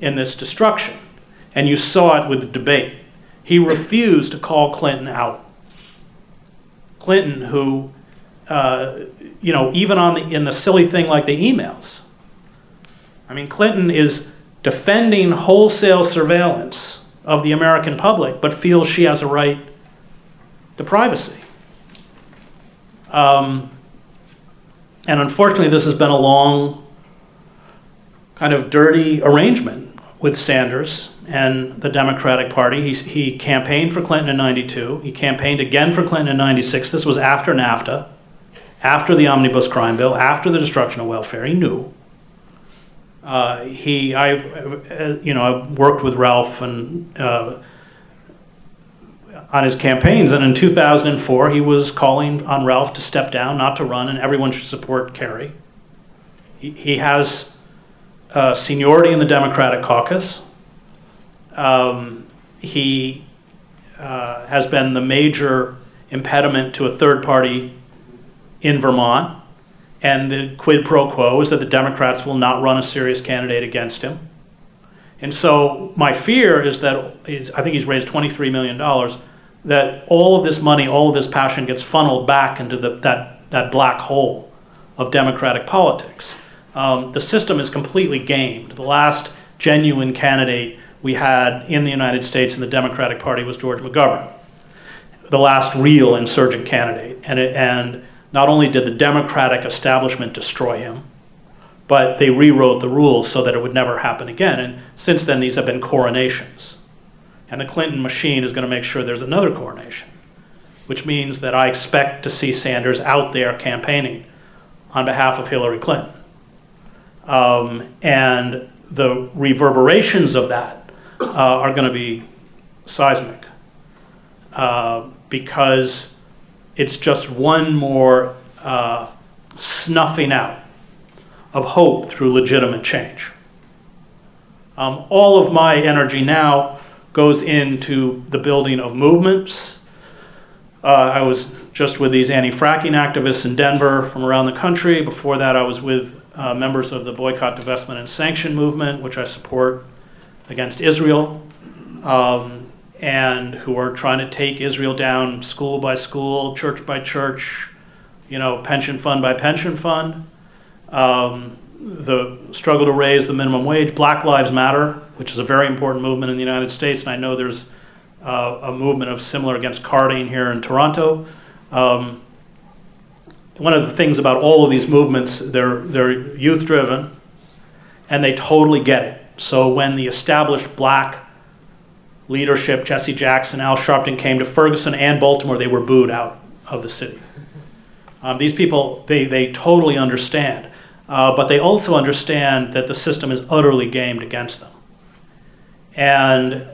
S2: in this destruction. And you saw it with the debate. He refused to call Clinton out. Clinton, who, even in the silly thing like the emails. I mean, Clinton is defending wholesale surveillance of the American public, but feels she has a right to privacy. And unfortunately, this has been a long, kind of dirty arrangement with Sanders and the Democratic Party. He campaigned for Clinton in 92. He campaigned again for Clinton in 96. This was after NAFTA, after the Omnibus Crime Bill, after the destruction of welfare. He knew. I worked with Ralph and on his campaigns, and in 2004 he was calling on Ralph to step down, not to run, and everyone should support Kerry. He has seniority in the Democratic caucus. He has been the major impediment to a third party in Vermont, and the quid pro quo is that the Democrats will not run a serious candidate against him. And so my fear is that, I think he's raised $23 million, that all of this money, all of this passion gets funneled back into that black hole of Democratic politics. The system is completely gamed. The last genuine candidate we had in the United States in the Democratic Party was George McGovern, the last real insurgent candidate. And not only did the Democratic establishment destroy him, but they rewrote the rules so that it would never happen again. And since then, these have been coronations. And the Clinton machine is going to make sure there's another coronation, which means that I expect to see Sanders out there campaigning on behalf of Hillary Clinton. And the reverberations of that are going to be seismic, because it's just one more snuffing out of hope through legitimate change. All of my energy now goes into the building of movements. I was just with these anti-fracking activists in Denver from around the country. Before that, I was with members of the boycott, divestment, and sanction movement, which I support, against Israel, and who are trying to take Israel down school by school, church by church, pension fund by pension fund. The struggle to raise the minimum wage, Black Lives Matter, which is a very important movement in the United States, and I know there's a movement of similar against carding here in Toronto. One of the things about all of these movements, they're youth-driven, and they totally get it. So when the established black leadership, Jesse Jackson, Al Sharpton, came to Ferguson and Baltimore, they were booed out of the city. These people, they totally understand. But they also understand that the system is utterly gamed against them. And,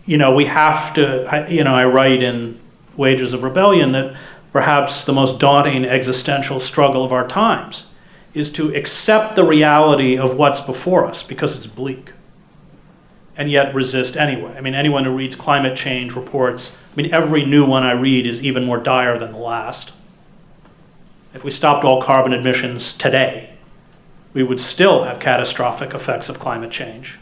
S2: we have to, I write in Wages of Rebellion that perhaps the most daunting existential struggle of our times is to accept the reality of what's before us because it's bleak, and yet resist anyway. Anyone who reads climate change reports, every new one I read is even more dire than the last. If we stopped all carbon emissions today, we would still have catastrophic effects of climate change.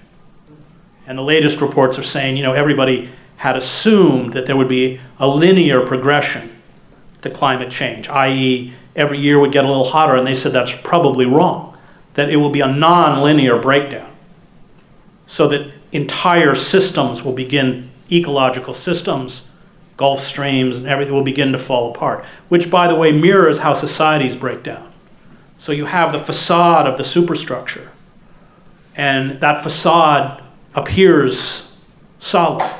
S2: And the latest reports are saying, everybody had assumed that there would be a linear progression to climate change, i.e. every year would get a little hotter, and they said that's probably wrong, that it will be a non-linear breakdown, so that entire systems will begin, ecological systems, Gulf streams and everything will begin to fall apart, which, by the way, mirrors how societies break down. So you have the facade of the superstructure, and that facade appears solid,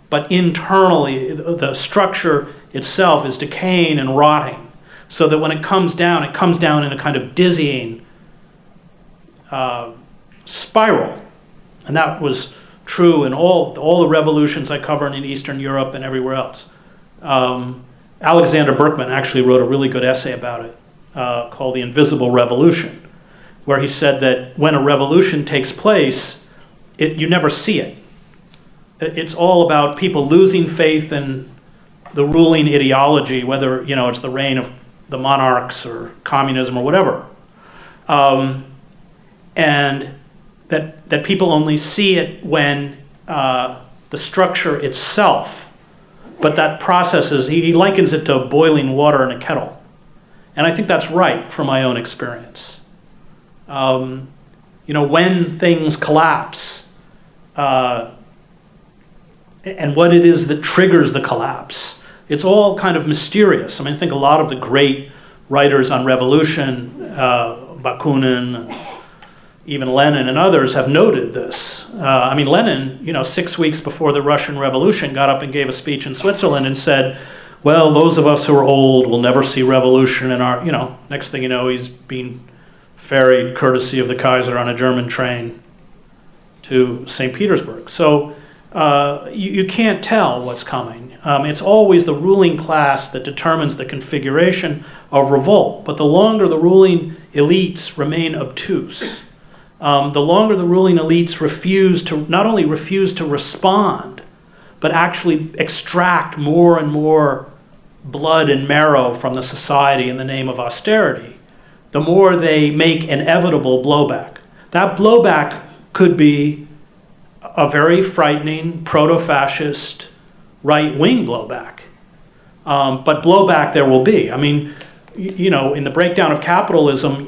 S2: but internally the structure itself is decaying and rotting, so that when it comes down in a kind of dizzying spiral. And that was true in all the revolutions I cover in Eastern Europe and everywhere else. Alexander Berkman actually wrote a really good essay about it, called The Invisible Revolution, where he said that when a revolution takes place, you never see it. It's all about people losing faith in the ruling ideology, whether it's the reign of the monarchs or communism or whatever, and that people only see it when the structure itself. But that process is, he likens it to boiling water in a kettle. And I think that's right from my own experience. When things collapse, and what it is that triggers the collapse, it's all kind of mysterious. I think a lot of the great writers on revolution, Bakunin, even Lenin and others, have noted this. Lenin, 6 weeks before the Russian Revolution, got up and gave a speech in Switzerland and said, well, those of us who are old will never see revolution in our, next thing you know, he's being ferried courtesy of the Kaiser on a German train to St. Petersburg. So you can't tell what's coming. It's always the ruling class that determines the configuration of revolt. But the longer the ruling elites remain obtuse, the longer the ruling elites not only refuse to respond, but actually extract more and more blood and marrow from the society in the name of austerity, the more they make inevitable blowback. That blowback could be a very frightening proto-fascist right-wing blowback. But blowback there will be. In the breakdown of capitalism,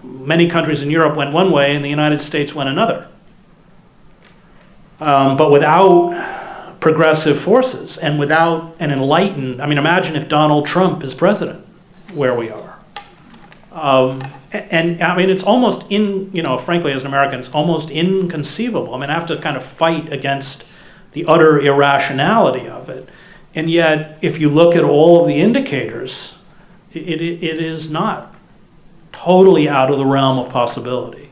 S2: many countries in Europe went one way and the United States went another. But without progressive forces and without an enlightened, imagine if Donald Trump is president, where we are. It's almost frankly, as an American, it's almost inconceivable. I have to kind of fight against the utter irrationality of it. And yet, if you look at all of the indicators, it is not totally out of the realm of possibility.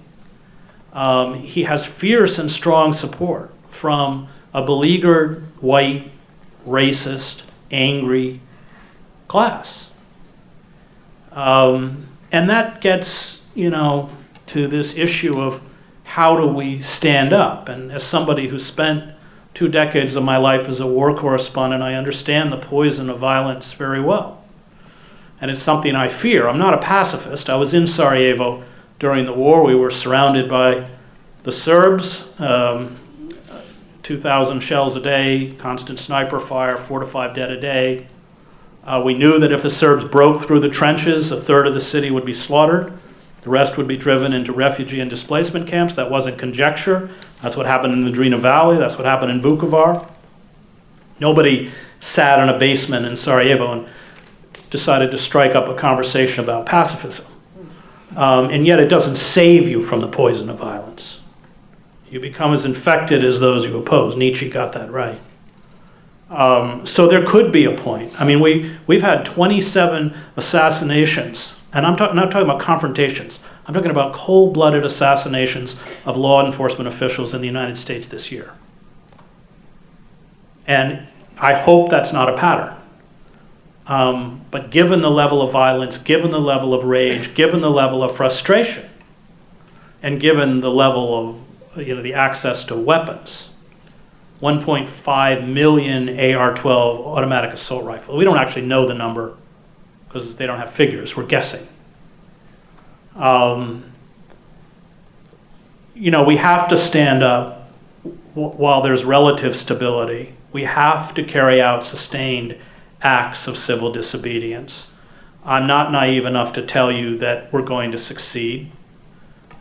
S2: He has fierce and strong support from a beleaguered, white, racist, angry class. And that gets, to this issue of how do we stand up? And as somebody who spent 2 decades of my life as a war correspondent, I understand the poison of violence very well. And it's something I fear. I'm not a pacifist. I was in Sarajevo during the war. We were surrounded by the Serbs, 2,000 shells a day, constant sniper fire, 4 to 5 dead a day. We knew that if the Serbs broke through the trenches, 1/3 of the city would be slaughtered. The rest would be driven into refugee and displacement camps. That wasn't conjecture. That's what happened in the Drina Valley. That's what happened in Vukovar. Nobody sat in a basement in Sarajevo and decided to strike up a conversation about pacifism. And yet it doesn't save you from the poison of violence. You become as infected as those you oppose. Nietzsche got that right. So there could be a point. I mean, we've had 27 assassinations, and I'm not talking about confrontations. I'm talking about cold-blooded assassinations of law enforcement officials in the United States this year. And I hope that's not a pattern. But given the level of violence, given the level of rage, given the level of frustration, and given the level of the access to weapons, 1.5 million AR-12 automatic assault rifles. We don't actually know the number because they don't have figures. We're guessing. We have to stand up while there's relative stability. We have to carry out sustained acts of civil disobedience. I'm not naive enough to tell you that we're going to succeed.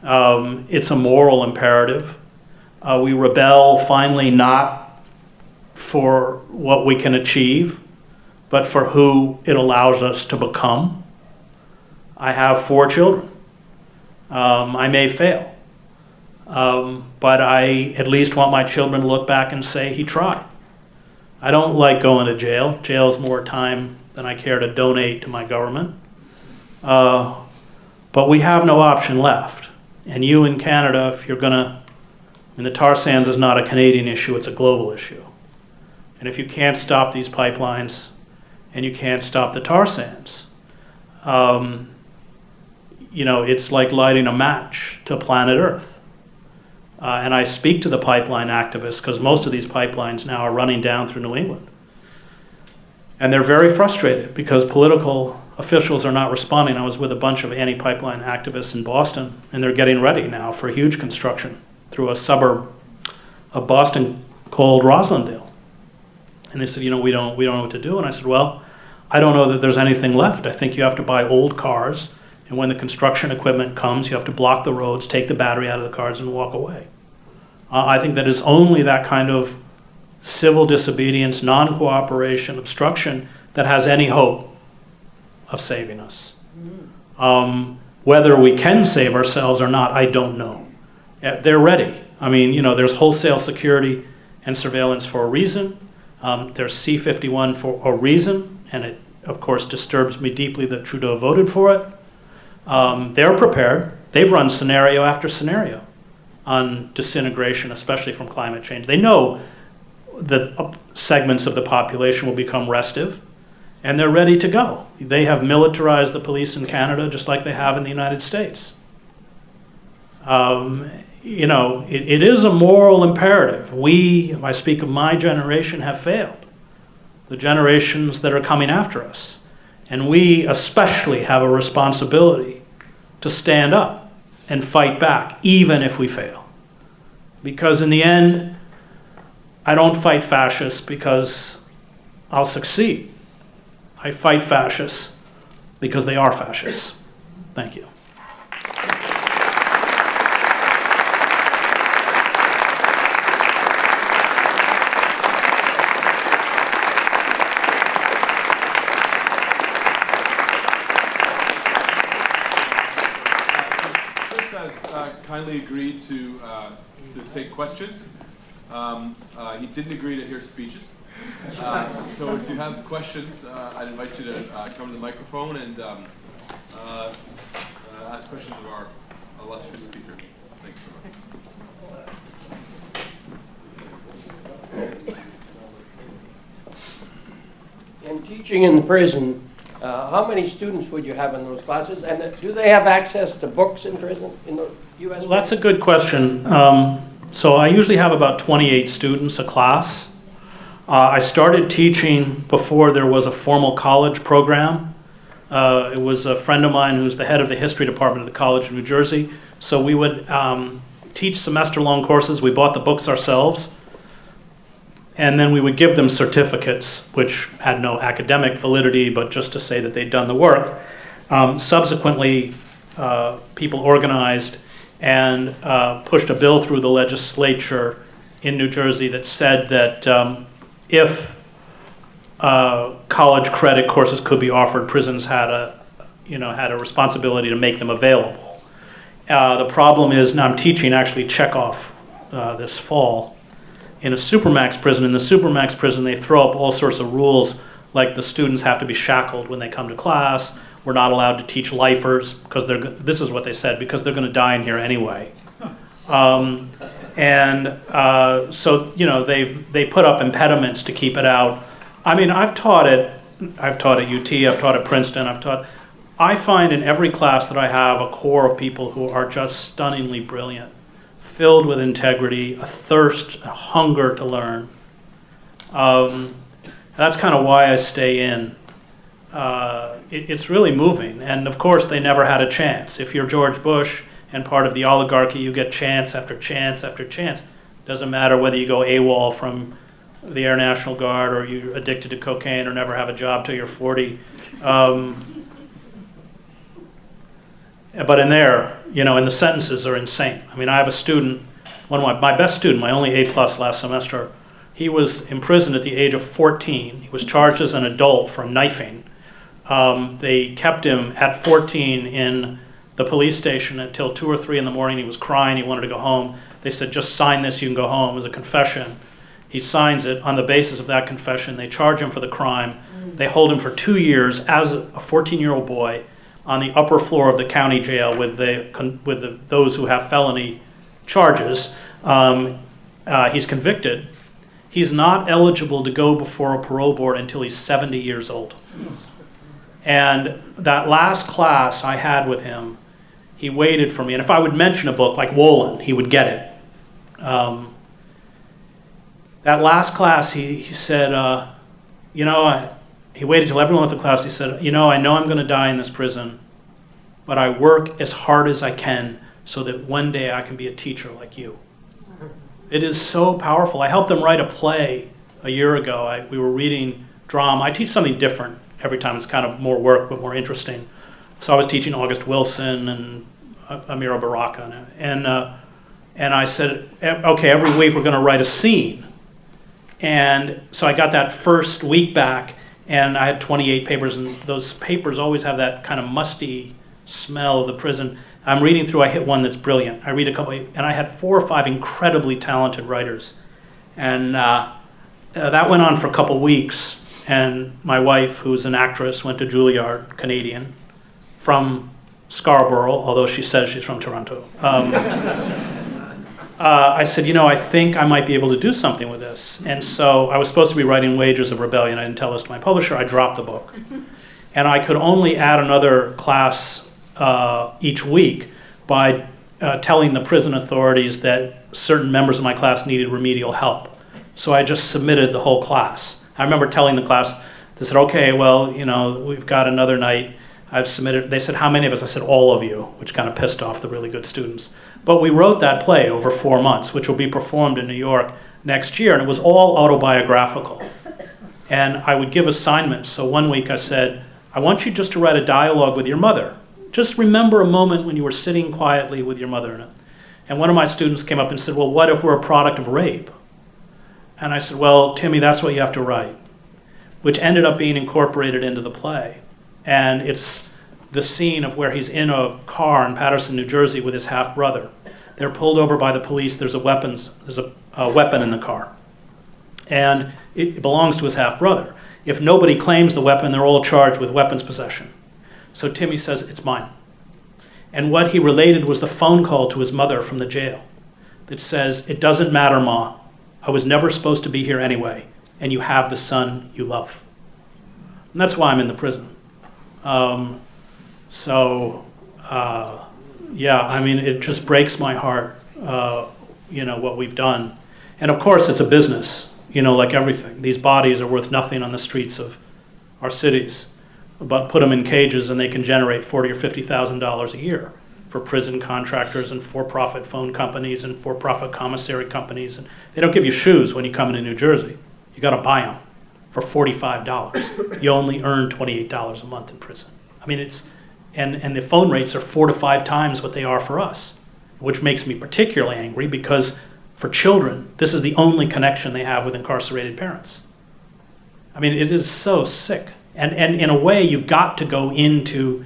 S2: It's a moral imperative. We rebel finally not for what we can achieve, but for who it allows us to become. I have 4 children. I may fail, but I at least want my children to look back and say, he tried. I don't like going to jail. Jail's more time than I care to donate to my government. But we have no option left. And you in Canada, if you're gonna, the tar sands is not a Canadian issue, it's a global issue. And if you can't stop these pipelines and you can't stop the tar sands, it's like lighting a match to planet Earth. And I speak to the pipeline activists because most of these pipelines now are running down through New England. And they're very frustrated because political officials are not responding. I was with a bunch of anti-pipeline activists in Boston, and they're getting ready now for huge construction through a suburb of Boston called Roslindale. And they said, we don't know what to do. And I said, well, I don't know that there's anything left. I think you have to buy old cars, and when the construction equipment comes, you have to block the roads, take the battery out of the cars, and walk away. I think that is only that kind of civil disobedience, non-cooperation, obstruction that has any hope of saving us. Whether we can save ourselves or not, I don't know. They're ready. There's wholesale security and surveillance for a reason. There's C-51 for a reason, and it, of course, disturbs me deeply that Trudeau voted for it. They're prepared. They've run scenario after scenario on disintegration, especially from climate change. They know that segments of the population will become restive, and they're ready to go. They have militarized the police in Canada just like they have in the United States. It is a moral imperative. We, if I speak of my generation, have failed. The generations that are coming after us. And we especially have a responsibility to stand up and fight back, even if we fail. Because in the end, I don't fight fascists because I'll succeed. I fight fascists because they are fascists. Thank you.
S3: Kindly agreed to take questions.
S1: He didn't agree to hear speeches. So if you have questions, I'd invite you to come to the microphone and ask questions of our illustrious speaker. Thanks so much.
S3: In teaching in the prison, how many students would you have in those classes? And do they have access to books in prison, in the U.S.?
S2: Well, that's a good question. So I usually have about 28 students a class. I started teaching before there was a formal college program. It was a friend of mine who's the head of the history department of the College of New Jersey. So we would teach semester-long courses. We bought the books ourselves. And then we would give them certificates, which had no academic validity, but just to say that they'd done the work. Subsequently, people organized and pushed a bill through the legislature in New Jersey that said that if college credit courses could be offered, prisons had a responsibility to make them available. The problem is, now I'm teaching actually Chekhov this fall in a supermax prison. In the supermax prison, they throw up all sorts of rules, like the students have to be shackled when they come to class. We're not allowed to teach lifers because this is what they said, because they're going to die in here anyway. So they put up impediments to keep it out. I mean, I've taught at UT, I've taught at Princeton, I find in every class that I have a core of people who are just stunningly brilliant, filled with integrity, a thirst, a hunger to learn. That's kind of why I stay in. It's really moving, and of course they never had a chance. If you're George Bush and part of the oligarchy, you get chance after chance after chance. Doesn't matter whether you go AWOL from the Air National Guard or you're addicted to cocaine or never have a job till you're 40. But in there, and the sentences are insane. I mean, I have a student, one of my best student, my only A+ last semester. He was imprisoned at the age of 14. He was charged as an adult for knifing. They kept him at 14 in the police station until 2 or 3 in the morning. He was crying. He wanted to go home. They said, just sign this, you can go home. It was a confession. He signs it. On the basis of that confession, they charge him for the crime. They hold him for 2 years as a 14-year-old boy on the upper floor of the county jail with those who have felony charges. He's convicted. He's not eligible to go before a parole board until he's 70 years old. And that last class I had with him, he waited for me. And if I would mention a book like Wolin, he would get it. That last class, he said, he waited till everyone left the class. He said, I know I'm going to die in this prison, but I work as hard as I can so that one day I can be a teacher like you. It is so powerful. I helped them write a play a year ago. We were reading drama. I teach something different every time. It's kind of more work, but more interesting. So I was teaching August Wilson and Amira Baraka. And I said, okay, every week we're going to write a scene. And so I got that first week back, and I had 28 papers, and those papers always have that kind of musty smell of the prison. I'm reading through, I hit one that's brilliant. I read a couple, and I had 4 or 5 incredibly talented writers. And that went on for a couple weeks, and my wife, who's an actress, went to Juilliard, Canadian, from Scarborough, although she says she's from Toronto. I said, I think I might be able to do something with this. And so I was supposed to be writing Wages of Rebellion. I didn't tell this to my publisher. I dropped the book. And I could only add another class each week by telling the prison authorities that certain members of my class needed remedial help. So I just submitted the whole class. I remember telling the class, they said, okay, well, we've got another night. I've submitted. They said, how many of us? I said, all of you, which kind of pissed off the really good students. But we wrote that play over 4 months, which will be performed in New York next year, and it was all autobiographical. And I would give assignments. So one week I said, I want you just to write a dialogue with your mother. Just remember a moment when you were sitting quietly with your mother. And one of my students came up and said, well, what if we're a product of rape? And I said, well, Timmy, that's what you have to write, which ended up being incorporated into the play. And it's the scene of where he's in a car in Paterson, New Jersey with his half-brother. They're pulled over by the police. There's a weapon in the car. And it belongs to his half-brother. If nobody claims the weapon, they're all charged with weapons possession. So Timmy says, it's mine. And what he related was the phone call to his mother from the jail that says, it doesn't matter, Ma. I was never supposed to be here anyway, and you have the son you love. And that's why I'm in the prison. Yeah, I mean, it just breaks my heart, what we've done. And of course, it's a business, like everything. These bodies are worth nothing on the streets of our cities, but put them in cages and they can generate $40,000 or $50,000 a year for prison contractors and for-profit phone companies and for-profit commissary companies. And they don't give you shoes when you come into New Jersey. You got to buy them for $45. You only earn $28 a month in prison. I mean, and the phone rates are 4 to 5 times what they are for us, which makes me particularly angry because for children, this is the only connection they have with incarcerated parents. I mean, it is so sick. And in a way, you've got to go into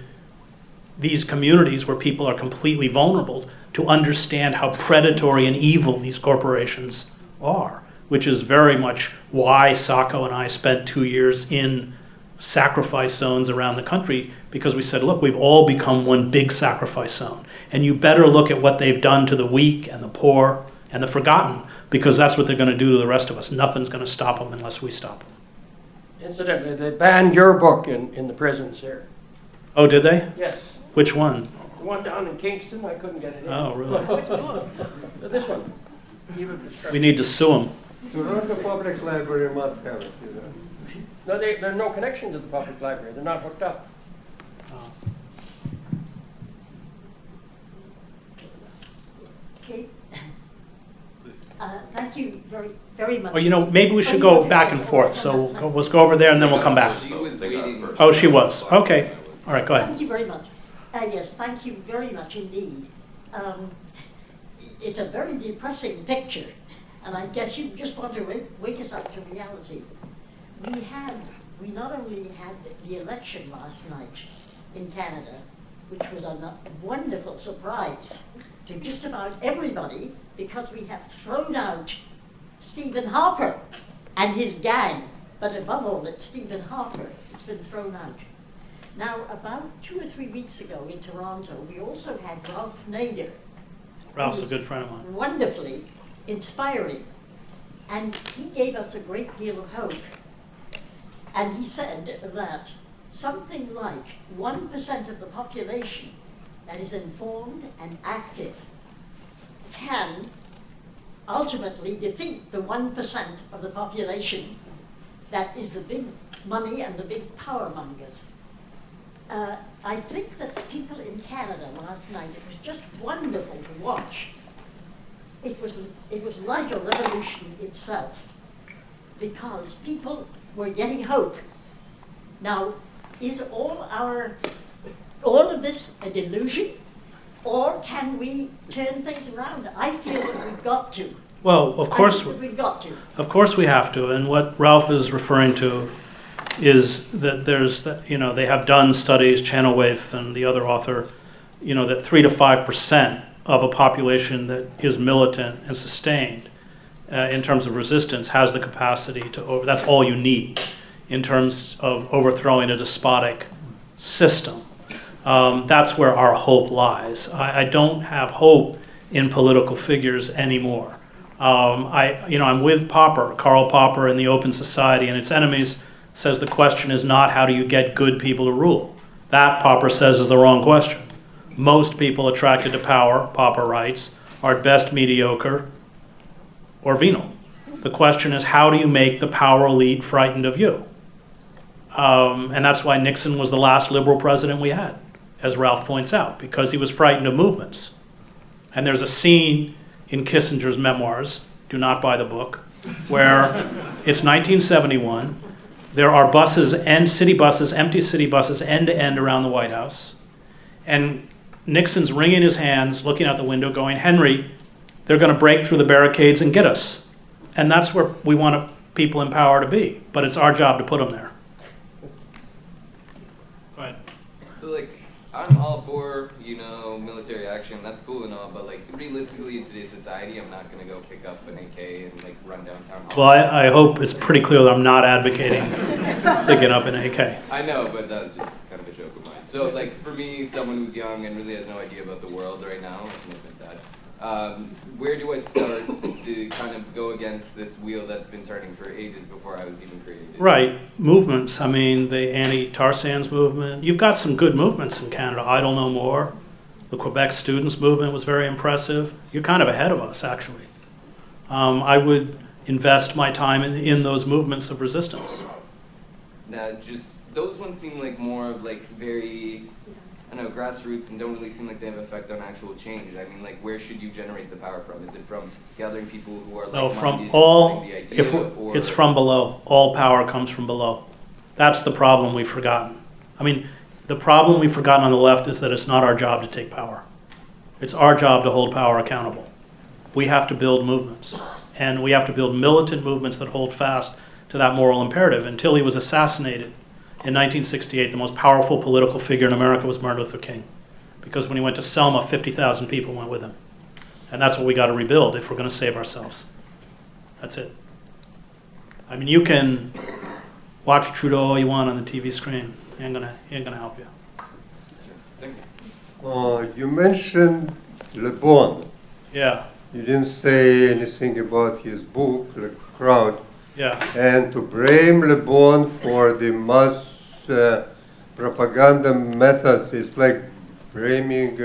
S2: these communities where people are completely vulnerable to understand how predatory and evil these corporations are, which is very much why Sacco and I spent 2 years in sacrifice zones around the country, because we said, look, we've all become one big sacrifice zone. And you better look at what they've done to the weak and the poor and the forgotten, because that's what they're going to do to the rest of us. Nothing's going to stop them unless we stop them.
S3: Incidentally, they banned your book in the prisons here.
S2: Oh, did they?
S3: Yes.
S2: Which one?
S3: The one down in Kingston, I couldn't get it in.
S2: Oh, really?
S3: Which one? This one.
S2: We need to sue them.
S4: To run the public library must have it,
S3: No, there's no connection to the public library. They're not hooked up.
S5: Okay. Thank you very, very much.
S2: Or, maybe we should go back and forth. So let's go over there and then we'll come back. Oh, she was. Okay. All right, go ahead.
S5: Thank you very much. Yes, thank you very much indeed. It's a very depressing picture, and I guess you just want to wake us up to reality. We not only had the election last night in Canada, which was a wonderful surprise to just about everybody, because we have thrown out Stephen Harper and his gang, but above all, it's Stephen Harper. It's been thrown out. Now, about 2 or 3 weeks ago in Toronto, we also had Ralph Nader.
S2: Ralph's a good friend of mine.
S5: Wonderfully inspiring. And he gave us a great deal of hope. And he said that something like 1% of the population that is informed and active can ultimately defeat the 1% of the population that is the big money and the big power mongers. I think that the people in Canada last night, it was just wonderful to watch. It was like a revolution itself, because people were getting hope. Now, is all of this a delusion, or can we turn things around? I feel that we've got to.
S2: Well, of course,
S5: we've got to.
S2: Of course we have to. And what Ralph is referring to is that they have done studies, Chenoweth and the other author, that 3 to 5% of a population that is militant and sustained in terms of resistance has the capacity to that's all you need in terms of overthrowing a despotic system. That's where our hope lies. I don't have hope in political figures anymore. I'm with Popper, Karl Popper, in The Open Society and Its Enemies says the question is not how do you get good people to rule. That, Popper says, is the wrong question. Most people attracted to power, Popper writes, are at best mediocre or venal. The question is, how do you make the power elite frightened of you? And that's why Nixon was the last liberal president we had, as Ralph points out, because he was frightened of movements. And there's a scene in Kissinger's memoirs, do not buy the book, where it's 1971, there are buses and city buses, empty city buses, end to end around the White House. And Nixon's wringing his hands, looking out the window, going, Henry, they're going to break through the barricades and get us. And that's where we want people in power to be. But it's our job to put them there. Go ahead.
S6: So, I'm all for, military action. That's cool and all, but like realistically in today's society, I'm not gonna go pick up an AK and like run downtown.
S2: Well, I hope it's pretty clear that I'm not advocating picking up an AK.
S6: I know, but that's just kind of a joke of mine. So like for me, someone who's young and really has no idea about the world right now, something like that. Where do I start to kind of go against this wheel that's been turning for ages before I was even created?
S2: Right, movements. I mean, the anti-tar sands movement. You've got some good movements in Canada. Idle No More. The Quebec students movement was very impressive. You're kind of ahead of us, actually. I would invest my time in those movements of resistance.
S6: Now, just those ones seem like more of like very, I don't know, grassroots and don't really seem like they have effect on actual change. I mean, like, where should you generate the power from? Is it from gathering people who are
S2: No,
S6: like
S2: from all, it's from below. All power comes from below. That's the problem we've forgotten. I mean, the problem we've forgotten on the left is that it's not our job to take power. It's our job to hold power accountable. We have to build movements. And we have to build militant movements that hold fast to that moral imperative. Until he was assassinated in 1968, the most powerful political figure in America was Martin Luther King. Because when he went to Selma, 50,000 people went with him. And that's what we got to rebuild if we're going to save ourselves. That's it. I mean, you can watch Trudeau all you want on the TV screen. He ain't gonna help you.
S6: Thank you.
S4: You mentioned Le Bon.
S2: Yeah,
S4: You didn't say anything about his book, Le Crowd.
S2: yeah.
S4: And to blame Le Bon for the mass propaganda methods is like blaming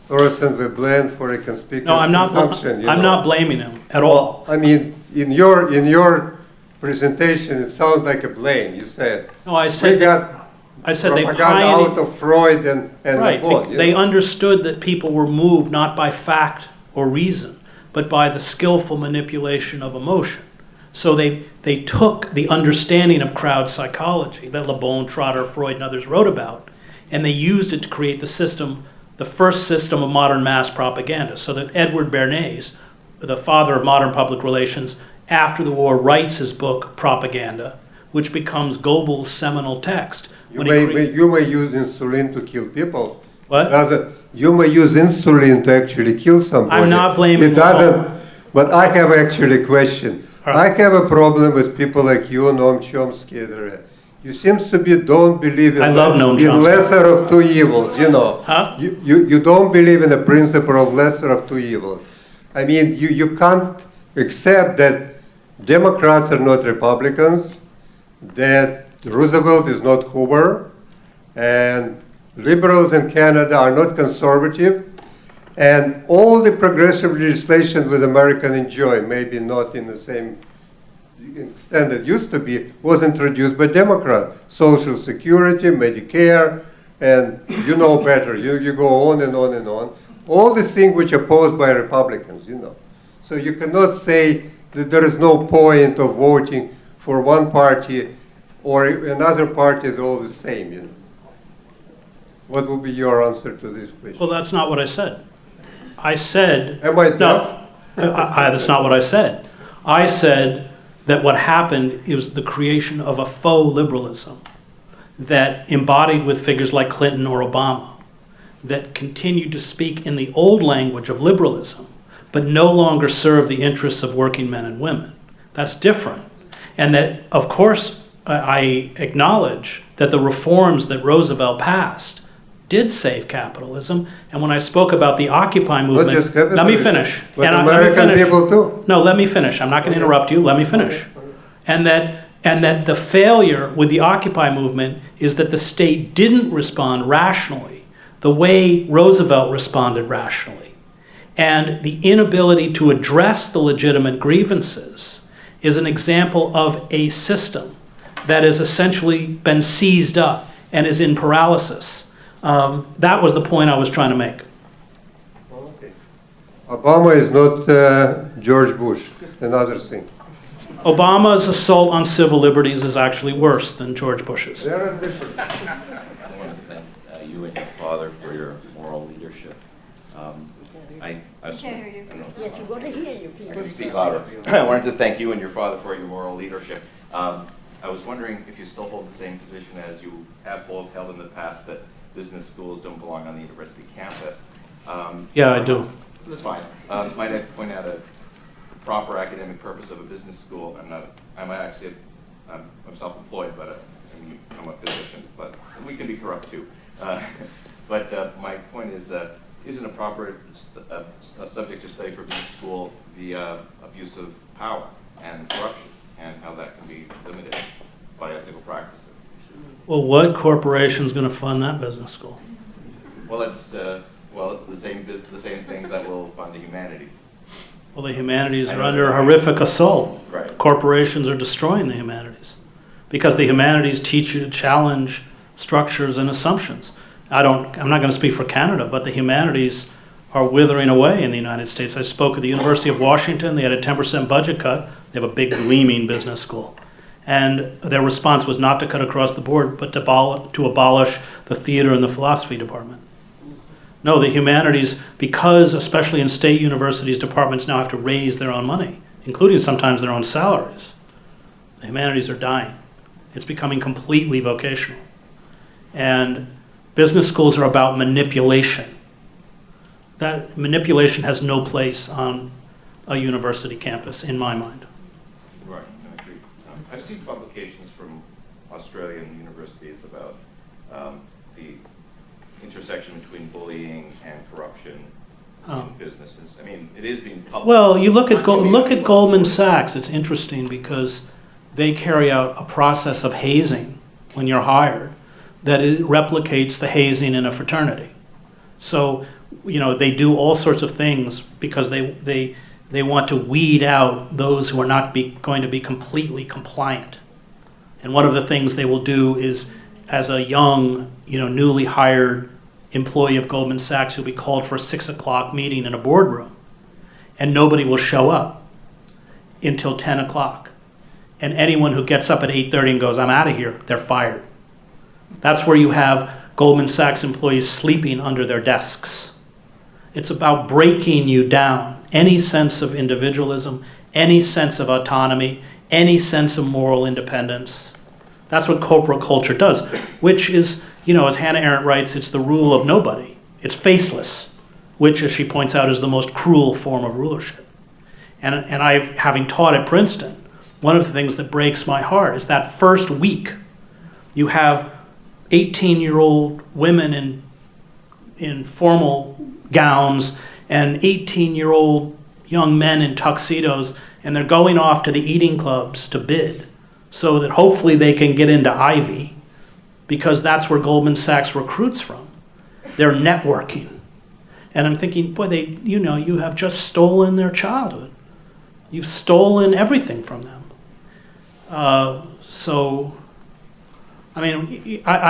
S4: Thorsten Veblen for a conspicuous
S2: No, I'm
S4: consumption.
S2: not blaming him at all.
S4: I mean, in your presentation, it sounds like a blame. You said
S2: No, I
S4: we
S2: said
S4: got
S2: they
S4: propaganda out
S2: pioneered.
S4: of Freud and
S2: Right,
S4: Le Bon.
S2: they understood that people were moved not by fact or reason, but by the skillful manipulation of emotion. So they took the understanding of crowd psychology that Le Bon, Trotter, Freud, and others wrote about, and they used it to create the system, the first system of modern mass propaganda. So that Edward Bernays, the father of modern public relations, after the war writes his book Propaganda, which becomes Goebbels' seminal text.
S4: You may use insulin to kill people.
S2: What?
S4: You may use insulin to actually kill somebody.
S2: I'm not blaming
S4: it
S2: them all.
S4: doesn't. But I have actually a question.
S2: All right.
S4: I have a problem with people like you, Noam Chomsky. You seems to be don't believe in,
S2: I love Noam
S4: in
S2: Chomsky.
S4: lesser of two evils. You know,
S2: Huh?
S4: you don't believe in the principle of lesser of two evils. I mean, you can't accept that Democrats are not Republicans, that Roosevelt is not Hoover, and liberals in Canada are not conservative, and all the progressive legislation with Americans enjoy, maybe not in the same extent it used to be, was introduced by Democrats. Social Security, Medicare, and you know better. You go on and on and on. All the things which are opposed by Republicans, you know. So you cannot say that there is no point of voting for one party or another party is all the same, you know. What would be your answer to this question?
S2: Well, that's not what I said. I said...
S4: Am I deaf?
S2: No, that's not what I said. I said that what happened is the creation of a faux liberalism that embodied with figures like Clinton or Obama, that continued to speak in the old language of liberalism, but no longer served the interests of working men and women. That's different. And that, of course, I acknowledge that the reforms that Roosevelt passed did save capitalism. And when I spoke about the Occupy movement,
S4: Not just capitalism,
S2: let me finish.
S4: but
S2: And
S4: American people too.
S2: No, let me finish. I'm not going to interrupt you. Let me finish. And that the failure with the Occupy movement is that the state didn't respond rationally the way Roosevelt responded rationally. And the inability to address the legitimate grievances is an example of a system that has essentially been seized up and is in paralysis. That was the point I was trying to make.
S4: Okay. Obama is not George Bush, another thing.
S2: Obama's assault on civil liberties is actually worse than George Bush's.
S4: There are different.
S7: I want to thank you and your father for your moral leadership. I
S5: Can't hear you.
S7: don't know.
S5: Yes, we want to hear you,
S7: I can
S5: please.
S7: speak louder. I wanted to thank you and your father for your moral leadership. I was wondering if you still hold the same position as you have both held in the past, that business schools don't belong on the university campus.
S2: Yeah, I do.
S7: That's fine. Might I point out the proper academic purpose of a business school? I'm self-employed, but I'm a physician, but we can be corrupt too. But my point is, isn't a proper subject to study for business school the abuse of power and corruption, and how that can be limited by ethical practices?
S2: Well, what corporation's going to fund that business school?
S7: Well, it's the same thing that will fund the humanities.
S2: Well, the humanities are under horrific assault.
S7: Right.
S2: Corporations are destroying the humanities because the humanities teach you to challenge structures and assumptions. I'm not going to speak for Canada, but the humanities are withering away in the United States. I spoke at the University of Washington. They had a 10% budget cut. They have a big gleaming business school. And their response was not to cut across the board, but to abolish the theater and the philosophy department. No, the humanities, because especially in state universities, departments now have to raise their own money, including sometimes their own salaries. The humanities are dying. It's becoming completely vocational. And business schools are about manipulation. That manipulation has no place on a university campus, in my mind.
S7: Right, I agree. I've seen publications from Australian universities about the intersection between bullying and corruption in businesses. I mean, it is being published.
S2: Well, you look at Goldman Sachs. It's interesting because they carry out a process of hazing when you're hired that it replicates the hazing in a fraternity. So, they do all sorts of things because they want to weed out those who are not going to be completely compliant. And one of the things they will do is, as a young, newly hired employee of Goldman Sachs, you'll be called for a 6 o'clock meeting in a boardroom, and nobody will show up until 10 o'clock. And anyone who gets up at 8:30 and goes, "I'm out of here," they're fired. That's where you have Goldman Sachs employees sleeping under their desks. It's about breaking you down. Any sense of individualism, any sense of autonomy, any sense of moral independence. That's what corporate culture does, which is, as Hannah Arendt writes, it's the rule of nobody. It's faceless, which, as she points out, is the most cruel form of rulership. And having taught at Princeton, one of the things that breaks my heart is that first week, you have 18-year-old women in formal gowns and 18-year-old young men in tuxedos, and they're going off to the eating clubs to bid so that hopefully they can get into Ivy, because that's where Goldman Sachs recruits from. They're networking. And I'm thinking, boy, you have just stolen their childhood. You've stolen everything from them. I'm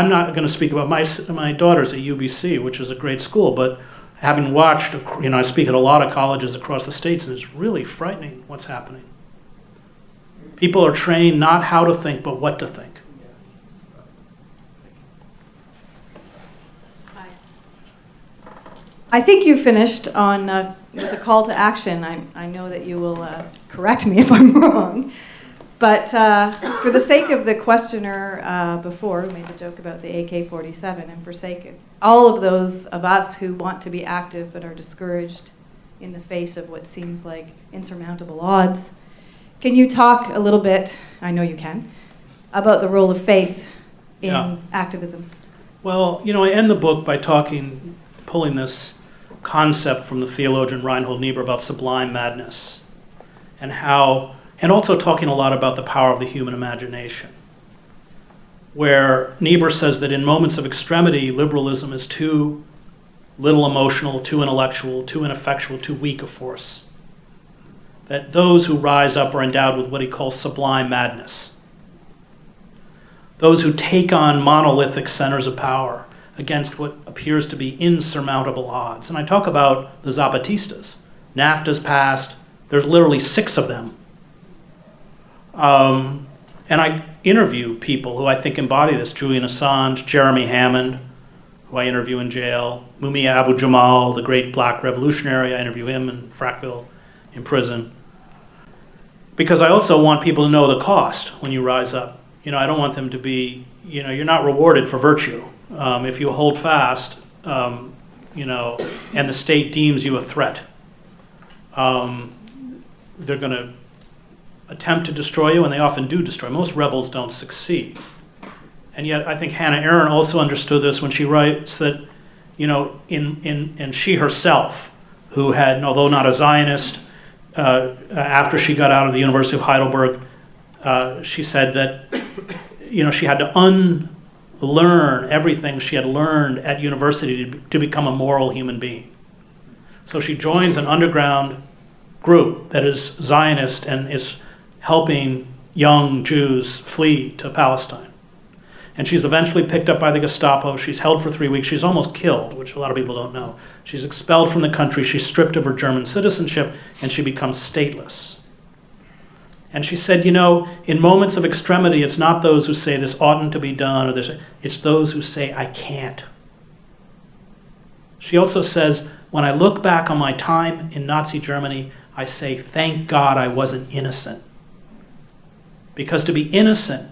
S2: not going to speak about my daughter's at UBC, which is a great school, but having watched, I speak at a lot of colleges across the states, and it's really frightening what's happening. People are trained not how to think, but what to think.
S8: I think you finished on with a call to action. I know that you will correct me if I'm wrong. But for the sake of the questioner before, who made the joke about the AK-47, and for sake of all of those of us who want to be active but are discouraged in the face of what seems like insurmountable odds, can you talk a little bit, I know you can, about the role of faith in activism?
S2: Well, I end the book by pulling this concept from the theologian Reinhold Niebuhr about sublime madness, and also talking a lot about the power of the human imagination, where Niebuhr says that in moments of extremity, liberalism is too little emotional, too intellectual, too ineffectual, too weak a force. That those who rise up are endowed with what he calls sublime madness. Those who take on monolithic centers of power against what appears to be insurmountable odds. And I talk about the Zapatistas. NAFTA's passed. There's literally 6 of them. And I interview people who I think embody this. Julian Assange, Jeremy Hammond, who I interview in jail. Mumia Abu-Jamal, the great black revolutionary. I interview him in Frackville in prison. Because I also want people to know the cost when you rise up. I don't want them to be, you're not rewarded for virtue. if you hold fast, you know, and the state deems you a threat, they're going to attempt to destroy you, and they often do destroy. Most rebels don't succeed. And yet I think Hannah Arendt also understood this when she writes that, you know, and she herself, who had, although not a Zionist, after she got out of the University of Heidelberg, she said that, you know, she had to unlearn everything she had learned at university to become a moral human being. So she joins an underground group that is Zionist and is helping young Jews flee to Palestine. And she's eventually picked up by the Gestapo. She's held for 3 weeks. She's almost killed, which a lot of people don't know. She's expelled from the country. She's stripped of her German citizenship, and she becomes stateless. And she said, you know, in moments of extremity, it's not those who say this oughtn't to be done, or this, it's those who say, I can't. She also says, when I look back on my time in Nazi Germany, I say, thank God I wasn't innocent. Because to be innocent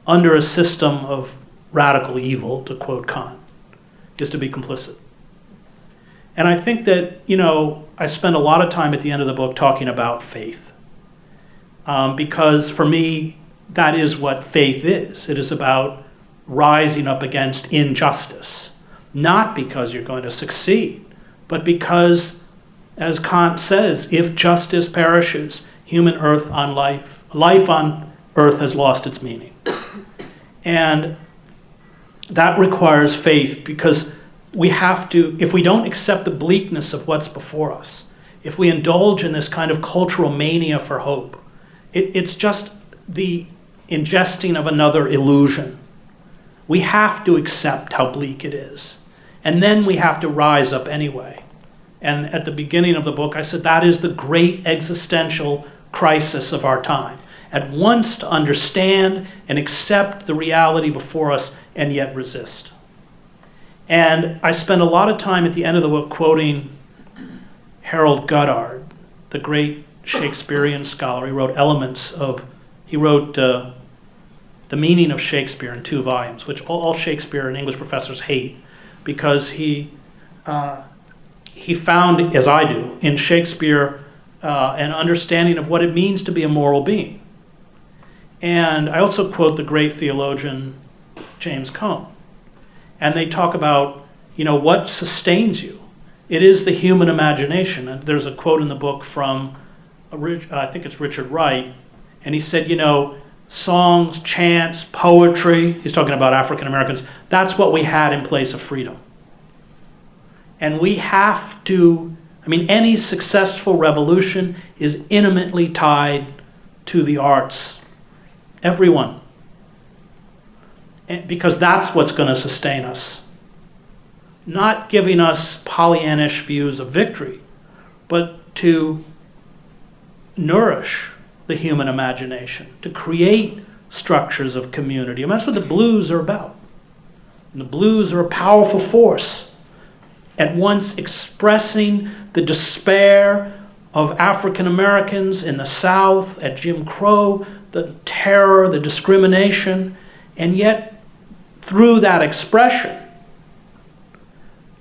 S2: under a system of radical evil, to quote Kant, is to be complicit. And I think that, you know, I spend a lot of time at the end of the book talking about faith. Because for me, that is what faith is. It is about rising up against injustice. Not because you're going to succeed, but because, as Kant says, if justice perishes, life on earth has lost its meaning. And that requires faith, because we have to, if we don't accept the bleakness of what's before us, if we indulge in this kind of cultural mania for hope, it's just the ingesting of another illusion. We have to accept how bleak it is. And then we have to rise up anyway. And at the beginning of the book, I said that is the great existential crisis of our time. At once to understand and accept the reality before us and yet resist. And I spend a lot of time at the end of the book quoting Harold Goddard, the great Shakespearean scholar. He wrote The Meaning of Shakespeare in 2 volumes, which all Shakespeare and English professors hate, because he found, as I do, in Shakespeare an understanding of what it means to be a moral being. And I also quote the great theologian James Cone. And they talk about, you know, what sustains you. It is the human imagination. And there's a quote in the book from, I think it's Richard Wright, and he said, you know, songs, chants, poetry, he's talking about African Americans, that's what we had in place of freedom. And we have to, any successful revolution is intimately tied to the arts. Everyone. Because that's what's going to sustain us. Not giving us Pollyannish views of victory, but to nourish the human imagination, to create structures of community. That's what the blues are about. And the blues are a powerful force, at once expressing the despair of African Americans in the South at Jim Crow, the terror, the discrimination, and yet through that expression,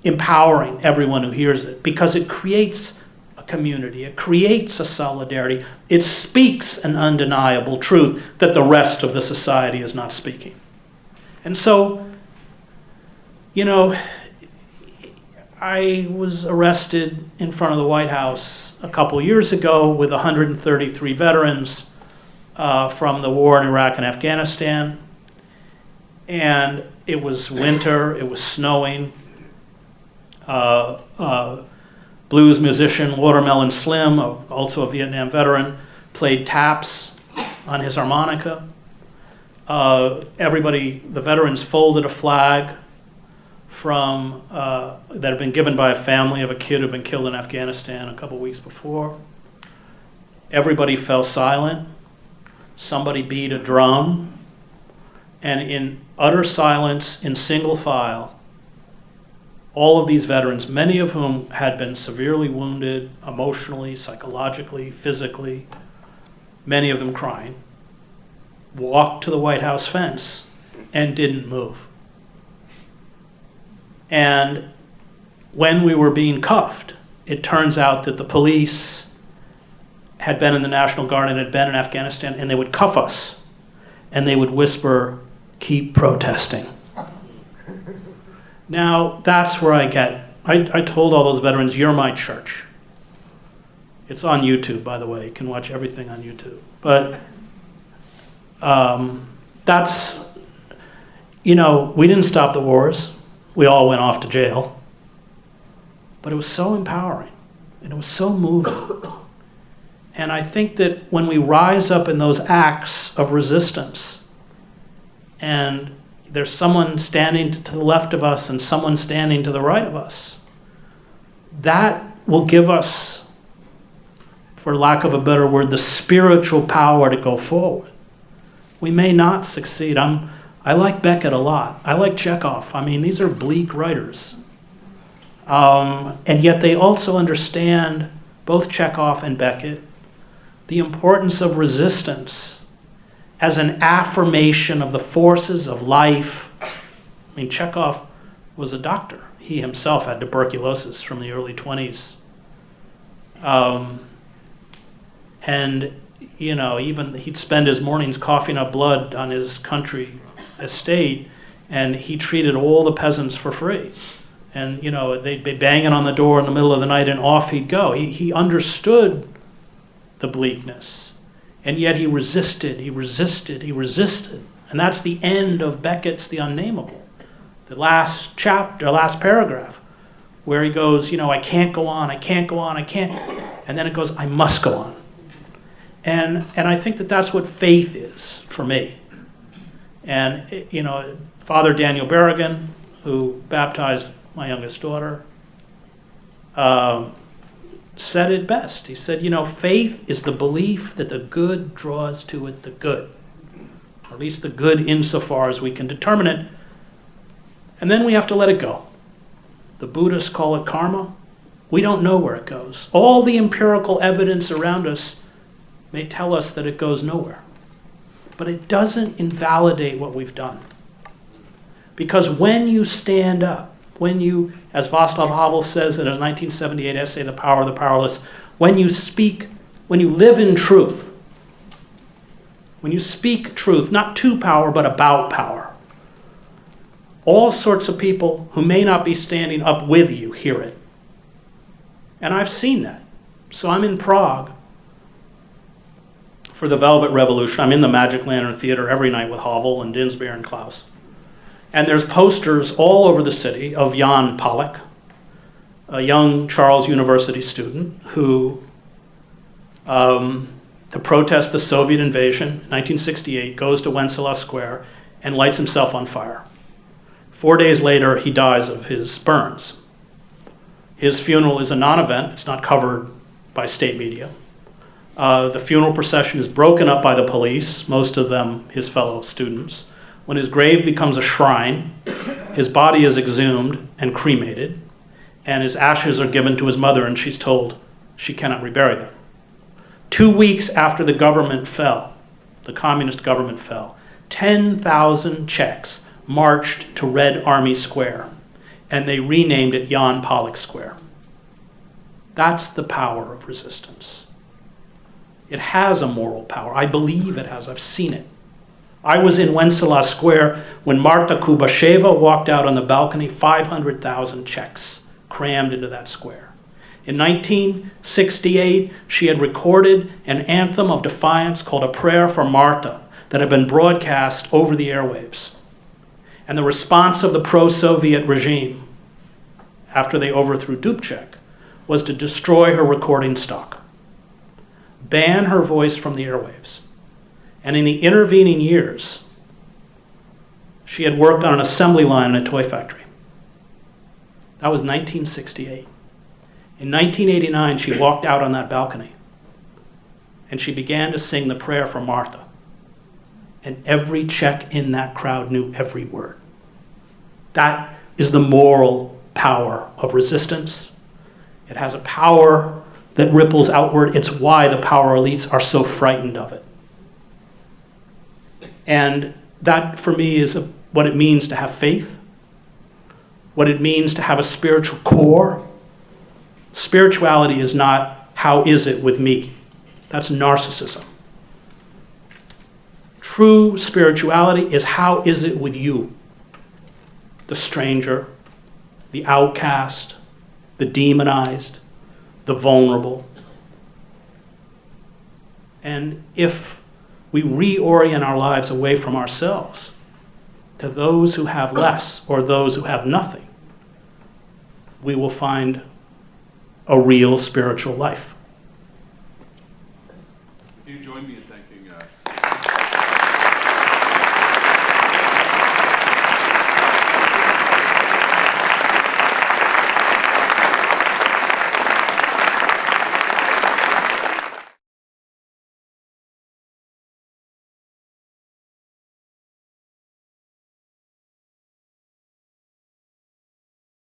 S2: empowering everyone who hears it, because it creates a community, it creates a solidarity, it speaks an undeniable truth that the rest of the society is not speaking. And so, I was arrested in front of the White House a couple years ago with 133 veterans from the war in Iraq and Afghanistan. And it was winter, it was snowing. Blues musician Watermelon Slim, also a Vietnam veteran, played taps on his harmonica. The veterans folded a flag from that had been given by a family of a kid who had been killed in Afghanistan a couple weeks before. Everybody fell silent. Somebody beat a drum. And in utter silence, in single file, all of these veterans, many of whom had been severely wounded emotionally, psychologically, physically, many of them crying, walked to the White House fence and didn't move. And when we were being cuffed, it turns out that the police had been in the National Guard and had been in Afghanistan, and they would cuff us, and they would whisper, "Keep protesting." Now, that's where I told all those veterans, "You're my church." It's on YouTube, by the way. You can watch everything on YouTube. But that's, we didn't stop the wars. We all went off to jail. But it was so empowering, and it was so moving. And I think that when we rise up in those acts of resistance, and there's someone standing to the left of us and someone standing to the right of us, that will give us, for lack of a better word, the spiritual power to go forward. We may not succeed. I like Beckett a lot. I like Chekhov. I mean, these are bleak writers. And yet they also understand, both Chekhov and Beckett, the importance of resistance as an affirmation of the forces of life. I mean, Chekhov was a doctor. He himself had tuberculosis from the early 20s. And, even he'd spend his mornings coughing up blood on his country estate, and he treated all the peasants for free. And, they'd be banging on the door in the middle of the night, and off he'd go. He understood the bleakness, and yet he resisted. And that's the end of Beckett's The Unnameable, the last chapter, last paragraph, where he goes, I can't go on, I can't. And then it goes, I must go on. And I think that that's what faith is for me. And, Father Daniel Berrigan, who baptized my youngest daughter, said it best. He said, faith is the belief that the good draws to it the good, or at least the good insofar as we can determine it. And then we have to let it go. The Buddhists call it karma. We don't know where it goes. All the empirical evidence around us may tell us that it goes nowhere. But it doesn't invalidate what we've done. Because when you stand up, when you, as Václav Havel says in his 1978 essay, The Power of the Powerless, when you speak, when you live in truth, when you speak truth, not to power, but about power, all sorts of people who may not be standing up with you hear it. And I've seen that. So I'm in Prague for the Velvet Revolution. I'm in the Magic Lantern Theater every night with Havel and Dinsmore and Klaus. And there's posters all over the city of Jan Pollock, a young Charles University student who, to protest the Soviet invasion in 1968, goes to Wenceslas Square and lights himself on fire. 4 days later, he dies of his burns. His funeral is a non-event. It's not covered by state media. The funeral procession is broken up by the police, most of them his fellow students. When his grave becomes a shrine, his body is exhumed and cremated, and his ashes are given to his mother, and she's told she cannot rebury them. 2 weeks after the government fell, the communist government fell, 10,000 Czechs marched to Red Army Square, and they renamed it Jan Pollock Square. That's the power of resistance. It has a moral power. I believe it has. I've seen it. I was in Wenceslas Square when Marta Kubasheva walked out on the balcony, 500,000 Czechs crammed into that square. In 1968, she had recorded an anthem of defiance called A Prayer for Marta that had been broadcast over the airwaves. And the response of the pro-Soviet regime, after they overthrew Dubček, was to destroy her recording stock, ban her voice from the airwaves. And in the intervening years, she had worked on an assembly line in a toy factory. That was 1968. In 1989, she walked out on that balcony, and she began to sing the prayer for Martha. And every Czech in that crowd knew every word. That is the moral power of resistance. It has a power that ripples outward. It's why the power elites are so frightened of it. And that, for me, is what it means to have faith, what it means to have a spiritual core. Spirituality is not, how is it with me? That's narcissism. True spirituality is, how is it with you? The stranger, the outcast, the demonized, the vulnerable. And if we reorient our lives away from ourselves to those who have less or those who have nothing, we will find a real spiritual life.
S1: Can you join me in thanking